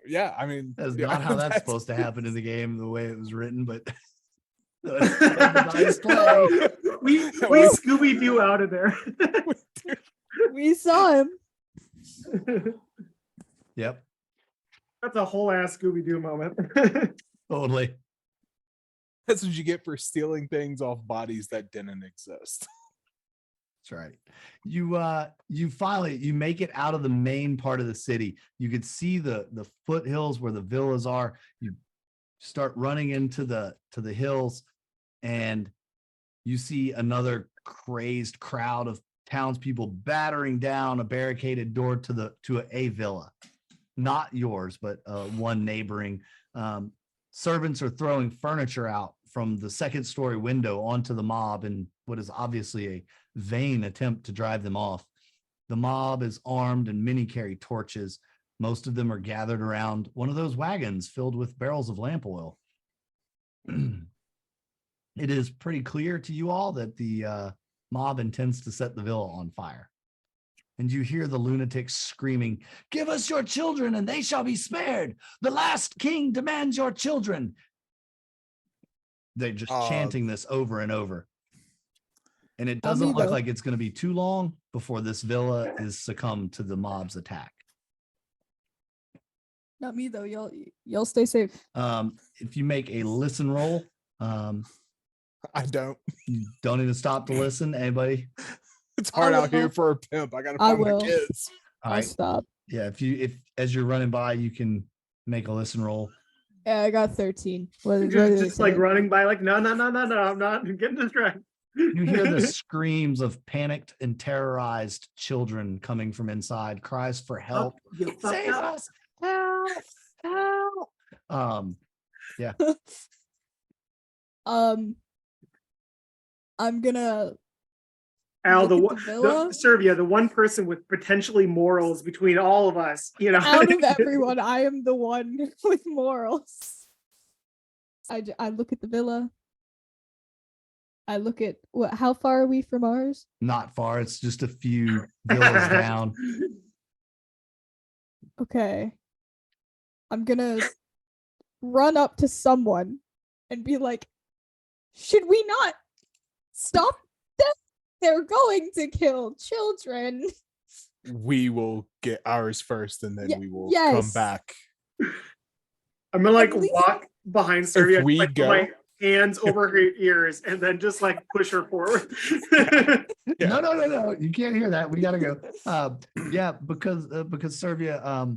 yeah, I mean, that's yeah, not how that's supposed to happen in the game, the way it was written, but that's a nice play. we Scooby Doo out of there. We saw him. Yep, That's a whole ass Scooby Doo moment. totally. That's what you get for stealing things off bodies that didn't exist. That's right. You finally you make it out of the main part of the city. You could see the foothills where the villas are. You start running into the hills, and you see another crazed crowd of townspeople battering down a barricaded door to a villa, not yours, but one neighboring. Servants are throwing furniture out from the second story window onto the mob in what is obviously a vain attempt to drive them off. The mob is armed and many carry torches. Most of them are gathered around one of those wagons filled with barrels of lamp oil. It is pretty clear to you all that the mob intends to set the villa on fire. And you hear the lunatics screaming, "Give us your children and they shall be spared. The last king demands your children." They're just chanting this over and over. And it doesn't look like it's going to be too long before this villa is succumbed to the mob's attack. Not me though. Y'all stay safe. If you make a listen roll, I don't. you don't even stop to listen. Anybody? It's hard I out here will. for a pimp. I gotta I find my will. kids. All I'll right. stop. Yeah. If as you're running by, you can make a listen roll. Yeah, I got 13. What did Just, they just like say? running by, like, no, I'm not getting distracted. You hear the screams of panicked and terrorized children coming from inside, cries for help. You fucked Save up. us! Help! Help! I'm gonna Al, look at the villa. Servia, the one person with potentially morals between all of us, you know. Out of everyone, I am the one with morals. I look at the villa. I look at how far are we from ours? Not far. It's just a few villas down. Okay. I'm gonna run up to someone and be like, should we not stop them? They're going to kill children. We will get ours first, and then we will come yes. back. I'm gonna like At least- walk behind Servia, we like, put go- my hands over her ears, and then just like push her forward. Yeah. No. You can't hear that. We gotta go. Yeah, because Servia,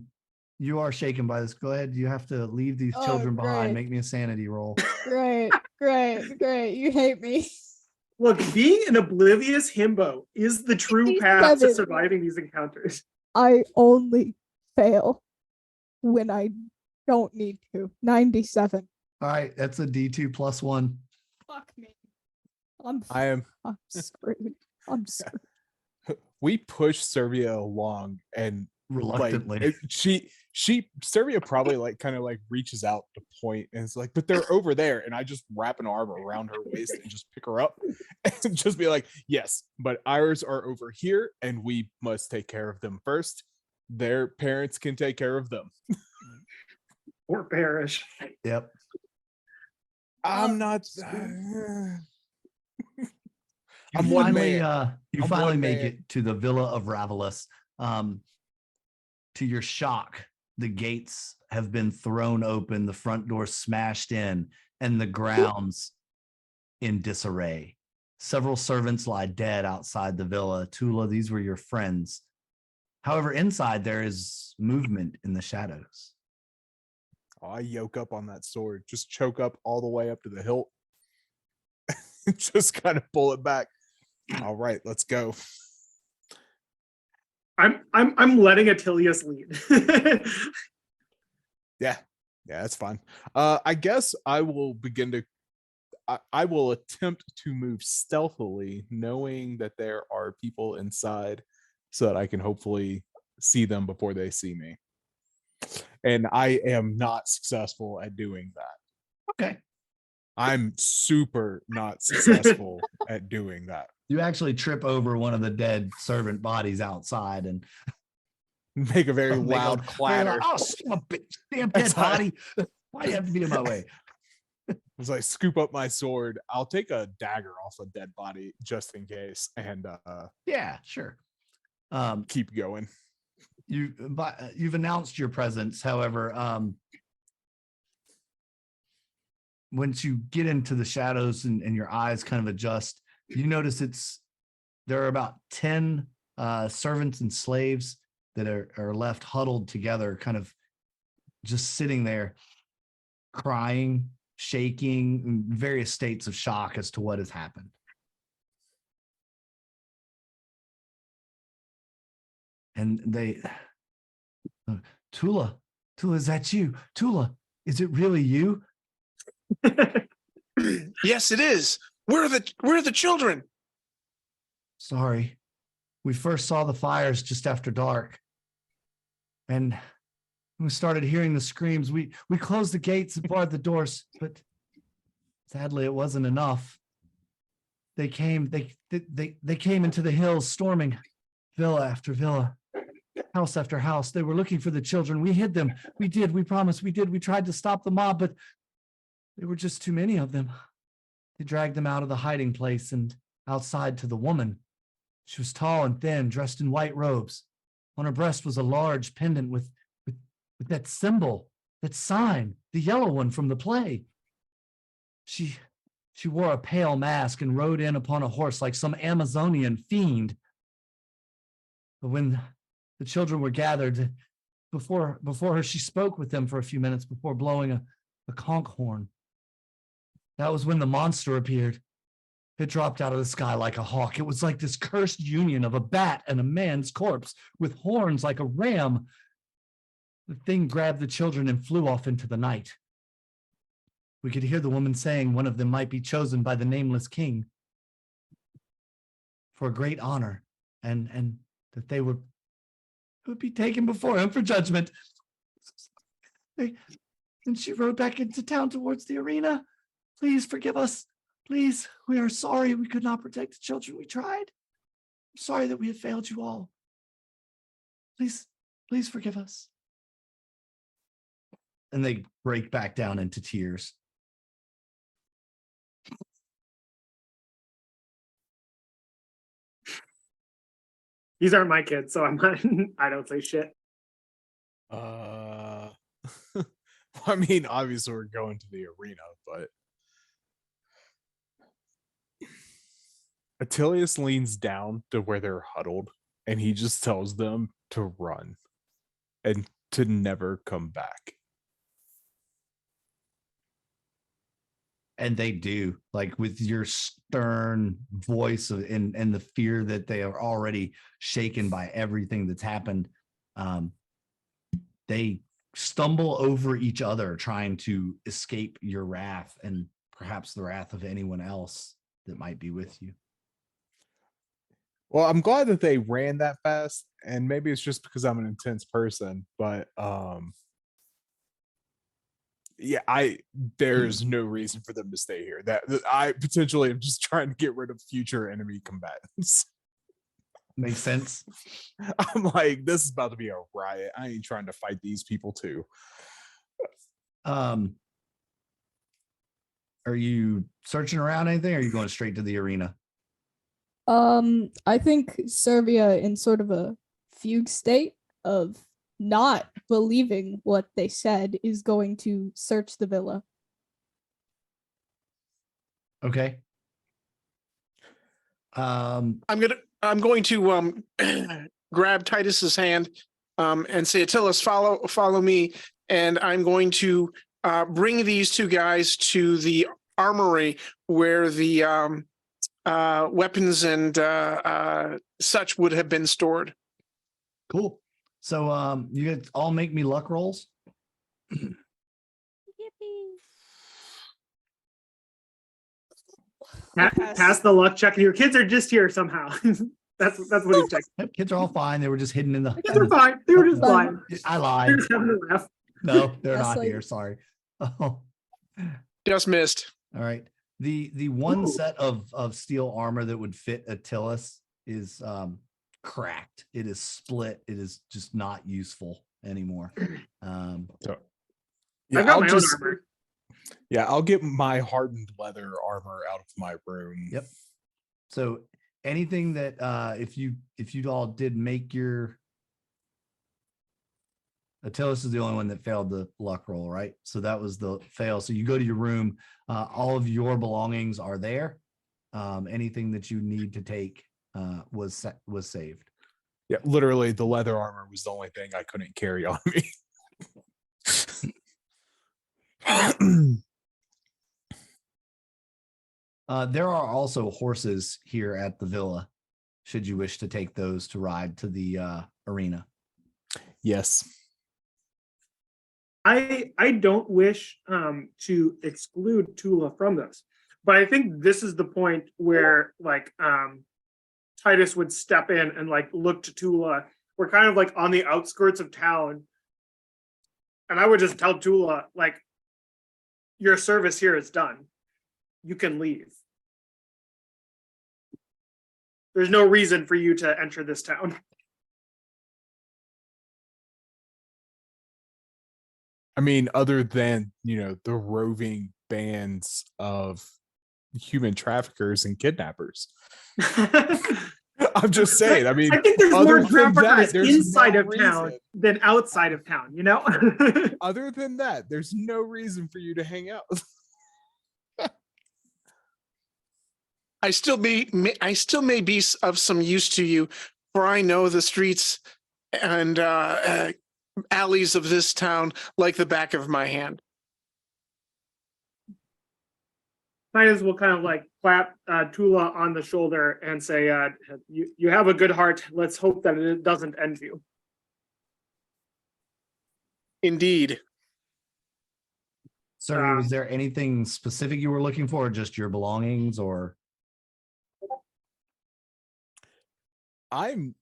you are shaken by this. Go ahead. You have to leave these Oh, children behind. great. Make me a sanity roll. Great. You hate me. Look, being an oblivious himbo is the true path to 87. surviving these encounters. I only fail when I don't need to. 97. All right, that's a D2 plus 1. Fuck me. I'm screwed. I'm screwed. We push Serbia along, and Reluctantly. like Serbia probably like kind of like reaches out to point, and it's like, but they're over there, and I just wrap an arm around her waist and just pick her up and just be like, yes, but ours are over here, and we must take care of them first. Their parents can take care of them. Or perish. Yep. I'm not. You I'm one finally, man. you I'm finally one make man. it to the Villa of Ravelus. To your shock, the gates have been thrown open, the front door smashed in, and the grounds in disarray. Several servants lie dead outside the villa. Tula, these were your friends. However, inside there is movement in the shadows. Oh, I yoke up on that sword, just choke up all the way up to the hilt, just kind of pull it back. All right, let's go. I'm letting Attilius lead. Yeah, that's fine. I guess I will begin to. I will attempt to move stealthily, knowing that there are people inside, so that I can hopefully see them before they see me. And I am not successful at doing that. Okay. I'm super not successful at doing that. You actually trip over one of the dead servant bodies outside and Make a very make loud a- clatter. Oh, son of a bitch, damn dead That's right. body. Why do you have to be in my way? As I scoop up my sword, I'll take a dagger off a dead body just in case, and Yeah, sure. keep going. You've announced your presence. However, once you get into the shadows and your eyes kind of adjust, you notice there are about 10 servants and slaves that are left huddled together, kind of just sitting there, crying, shaking, in various states of shock as to what has happened. And they, Tula, is that you? Tula, is it really you? Yes, it is. Where are the children? Sorry. We first saw the fires just after dark. And we started hearing the screams. We closed the gates and barred the doors, but sadly it wasn't enough. They came into the hills, storming villa after villa, house after house. They were looking for the children. We hid them. We did. We promised we did. We tried to stop the mob, but there were just too many of them. They dragged them out of the hiding place and outside to the woman. She was tall and thin, dressed in white robes. On her breast was a large pendant with that symbol, that sign, the yellow one from the play. She wore a pale mask and rode in upon a horse like some Amazonian fiend. But when the children were gathered before her, she spoke with them for a few minutes before blowing a conch horn. That was when the monster appeared. It dropped out of the sky like a hawk. It was like this cursed union of a bat and a man's corpse with horns like a ram. The thing grabbed the children and flew off into the night. We could hear the woman saying one of them might be chosen by the nameless king for a great honor, and that they would be taken before him for judgment. And she rode back into town towards the arena. Please forgive us. Please, we are sorry we could not protect the children. We tried. I'm sorry that we have failed you all. Please forgive us. And they break back down into tears. These aren't my kids, so I'm not, I don't say shit. I mean, obviously we're going to the arena, but Attilius leans down to where they're huddled and he just tells them to run and to never come back. And they do, like with your stern voice and the fear that they are already shaken by everything that's happened. They stumble over each other trying to escape your wrath and perhaps the wrath of anyone else that might be with you. Well, I'm glad that they ran that fast, and maybe it's just because I'm an intense person, but yeah, there's no reason for them to stay here. That I potentially am just trying to get rid of future enemy combatants. Makes sense. I'm like, this is about to be a riot. I ain't trying to fight these people too. Are you searching around anything, or are you going straight to the arena? I think Servia, in sort of a fugue state of not believing what they said, is going to search the villa. Okay. I'm going to grab Titus's hand and say, Attilius, follow me, and I'm going to bring these two guys to the armory where the weapons and such would have been stored. Cool. So you guys all make me luck rolls. Yippee. Pass the luck check. Your kids are just here somehow. that's what he's checking. Yep, kids are all fine. They were just hidden in the. Kids are fine. They were just fine. I lied. They're just having a laugh. No, they're That's not like- here. Sorry. Oh. Just missed. All right. The one Ooh. set of steel armor that would fit Attilius is cracked. It is split. It is just not useful anymore. Yeah, I've got I'll my own armor. Yeah, I'll get my hardened leather armor out of my room. Yep. So anything that if you all did make your Attilius is the only one that failed the luck roll, right? So that was the fail. So you go to your room, all of your belongings are there. Anything that you need to take was saved. Yeah, literally the leather armor was the only thing I couldn't carry on me. There are also horses here at the villa, should you wish to take those to ride to the arena. Yes. I don't wish to exclude Tula from this, but I think this is the point where like Titus would step in and like look to Tula. We're kind of like on the outskirts of town, and I would just tell Tula like, your service here is done. You can leave. There's no reason for you to enter this town. I mean, other than, the roving bands of human traffickers and kidnappers. I'm just saying. I mean, I think there's other more than that, traffickers there's inside no of town reason. than outside of town, you know? Other than that, there's no reason for you to hang out. I still may be of some use to you, for I know the streets and alleys of this town like the back of my hand. Titus will kind of like clap Tula on the shoulder and say, you have a good heart. Let's hope that it doesn't end you. Indeed. Sir, was there anything specific you were looking for, or just your belongings, or? I'll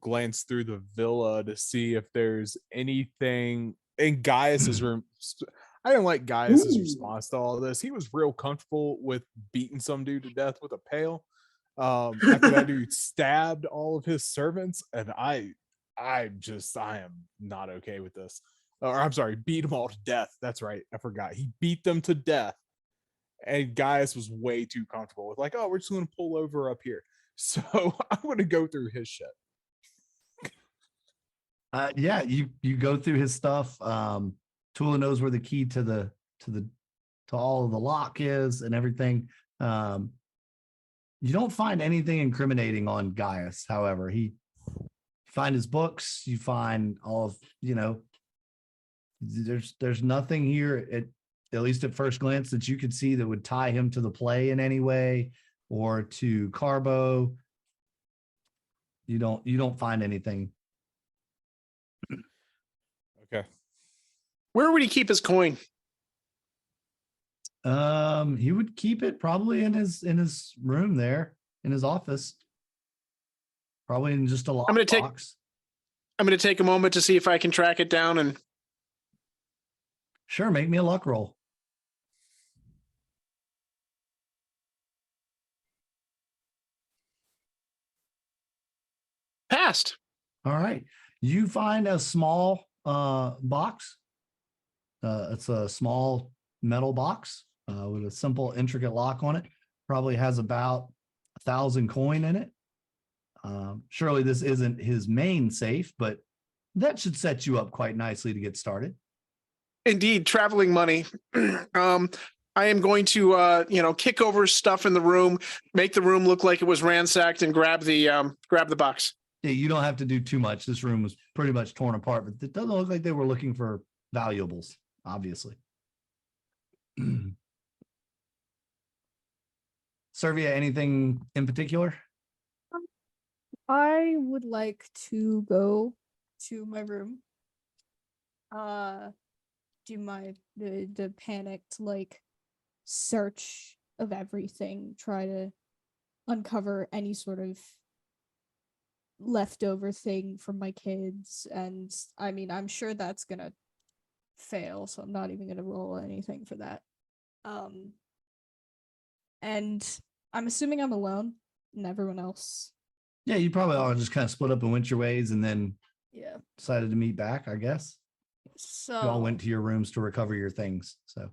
glance through the villa to see if there's anything in Gaius's room. I didn't like Gaius's response to all this. He was real comfortable with beating some dude to death with a pail. After that dude stabbed all of his servants, and I am not okay with this. Or I'm sorry, beat them all to death. That's right. I forgot. He beat them to death. And Gaius was way too comfortable with like, oh, we're just going to pull over up here. So I'm going to go through his shit. Yeah, you go through his stuff. Tula knows where the key to all of the lock is and everything. You don't find anything incriminating on Gaius. However, you find his books. You find all of there's nothing here at least at first glance that you could see that would tie him to the play in any way or to Carbo. You don't find anything. Okay. Where would he keep his coin? He would keep it probably in his room there, in his office. Probably in just a lockbox. I'm going to take a moment to see if I can track it down and. Sure, make me a luck roll. Passed. All right. You find a small box. It's a small metal box with a simple, intricate lock on it. Probably has about 1,000 coin in it. Surely this isn't his main safe, but that should set you up quite nicely to get started. Indeed, traveling money. I am going to, kick over stuff in the room, make the room look like it was ransacked, and grab the box. Yeah, you don't have to do too much. This room was pretty much torn apart, but it doesn't look like they were looking for valuables, obviously. Servia, anything in particular? I would like to go to my room. Do the panicked like search of everything, try to uncover any sort of leftover thing from my kids, and I mean I'm sure that's gonna fail, so I'm not even gonna roll anything for that. And I'm assuming I'm alone and everyone else. Yeah, you probably all just kind of split up and went your ways and then Yeah. decided to meet back, I guess. So You all went to your rooms to recover your things. So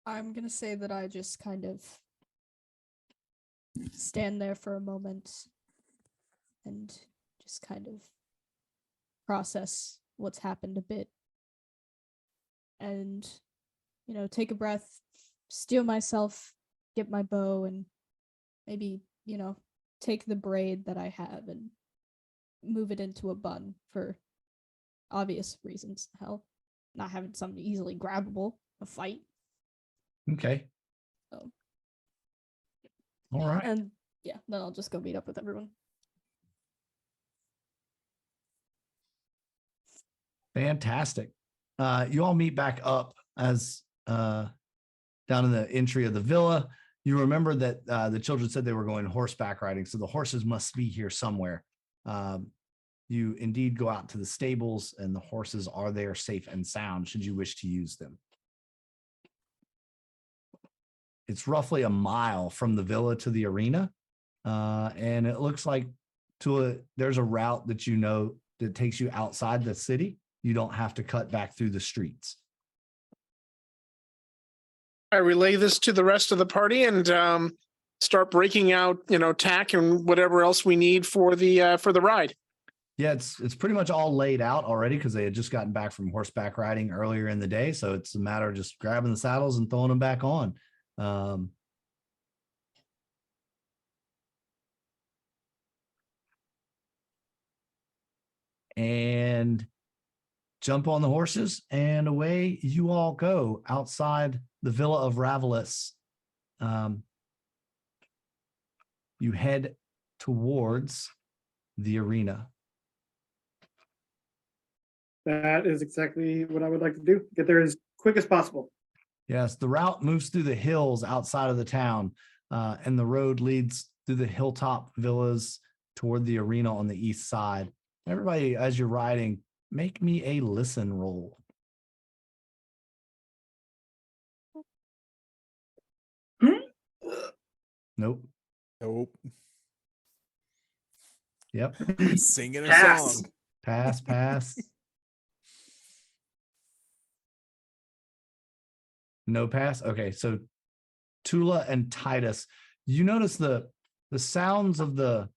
I'm gonna say that I just kind of stand there for a moment and just kind of process what's happened a bit. And, take a breath, steel myself, get my bow, and maybe, take the braid that I have and move it into a bun for obvious reasons. Hell, not having something easily grabbable, a fight. Okay. So. All right. And yeah, then I'll just go meet up with everyone. Fantastic. You all meet back up as down in the entry of the villa. You remember that the children said they were going horseback riding, so the horses must be here somewhere. You indeed go out to the stables, and the horses are there safe and sound should you wish to use them. It's roughly a mile from the villa to the arena, and it looks like there's a route that you know that takes you outside the city. You don't have to cut back through the streets. I relay this to the rest of the party and start breaking out, tack and whatever else we need for the ride. Yeah, it's pretty much all laid out already because they had just gotten back from horseback riding earlier in the day. So it's a matter of just grabbing the saddles and throwing them back on. And jump on the horses, and away you all go outside the Villa of Ravelus. You head towards the arena. That is exactly what I would like to do. Get there as quick as possible. Yes, the route moves through the hills outside of the town, and the road leads through the hilltop villas toward the arena on the east side. Everybody, as you're riding, make me a listen roll. Nope. Nope. Yep. Singing a Pass. song. Pass. No pass. Okay, so Tula and Titus, you notice the sounds of the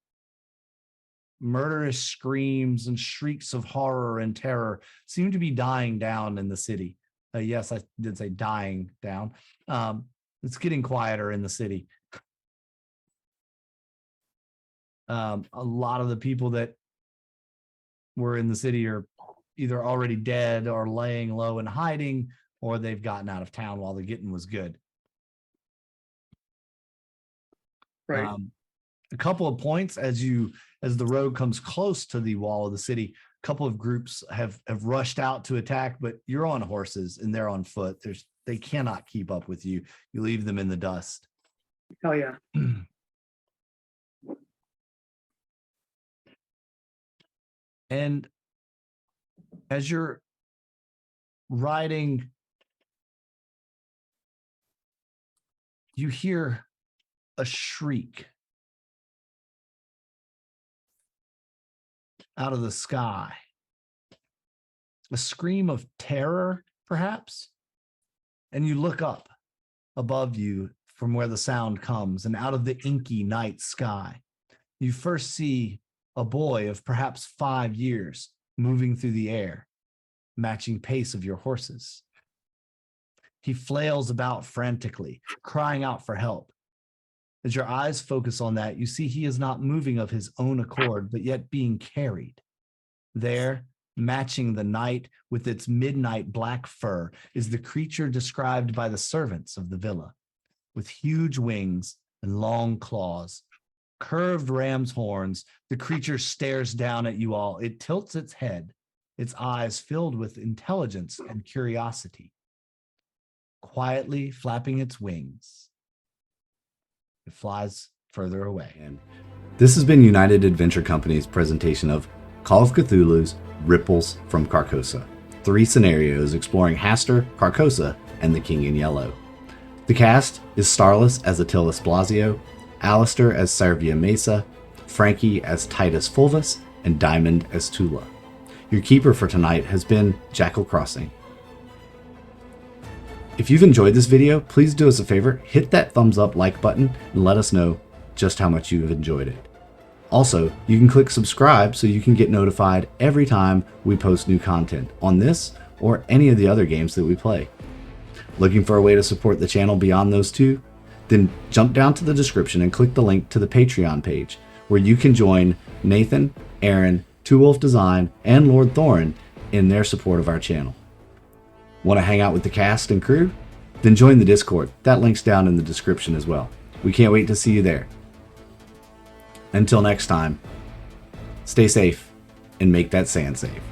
murderous screams and shrieks of horror and terror seem to be dying down in the city. Yes, I did say dying down. It's getting quieter in the city. A lot of the people that were in the city are either already dead or laying low and hiding, or they've gotten out of town while the getting was good. Right. A couple of points as the road comes close to the wall of the city, a couple of groups have rushed out to attack, but you're on horses and they're on foot. They cannot keep up with you. You leave them in the dust. Hell yeah. And as you're riding, you hear a shriek out of the sky, a scream of terror, perhaps. And you look up above you from where the sound comes, and out of the inky night sky, you first see a boy of perhaps 5 years moving through the air, matching pace of your horses. He flails about frantically, crying out for help. As your eyes focus on that, you see he is not moving of his own accord, but yet being carried. There, matching the night with its midnight black fur, is the creature described by the servants of the villa, with huge wings and long claws. Curved ram's horns, the creature stares down at you all. It tilts its head, its eyes filled with intelligence and curiosity. Quietly flapping its wings, it flies further away. And this has been United Adventure Company's presentation of Call of Cthulhu's Ripples from Carcosa. 3 scenarios exploring Hastur, Carcosa, and the King in Yellow. The cast is Starless as Attilas Blasio, Alistair as Sarvia Mesa, Frankie as Titus Fulvus, and Diamond as Tula. Your keeper for tonight has been Jackal Crossing. If you've enjoyed this video, please do us a favor, hit that thumbs up like button and let us know just how much you've enjoyed it. Also, you can click subscribe so you can get notified every time we post new content on this or any of the other games that we play. Looking for a way to support the channel beyond those two? Then jump down to the description and click the link to the Patreon page, where you can join Nathan, Aaron, Two Wolf Design, and Lord Thorin in their support of our channel. Want to hang out with the cast and crew? Then join the Discord. That link's down in the description as well. We can't wait to see you there. Until next time, stay safe and make that sand safe.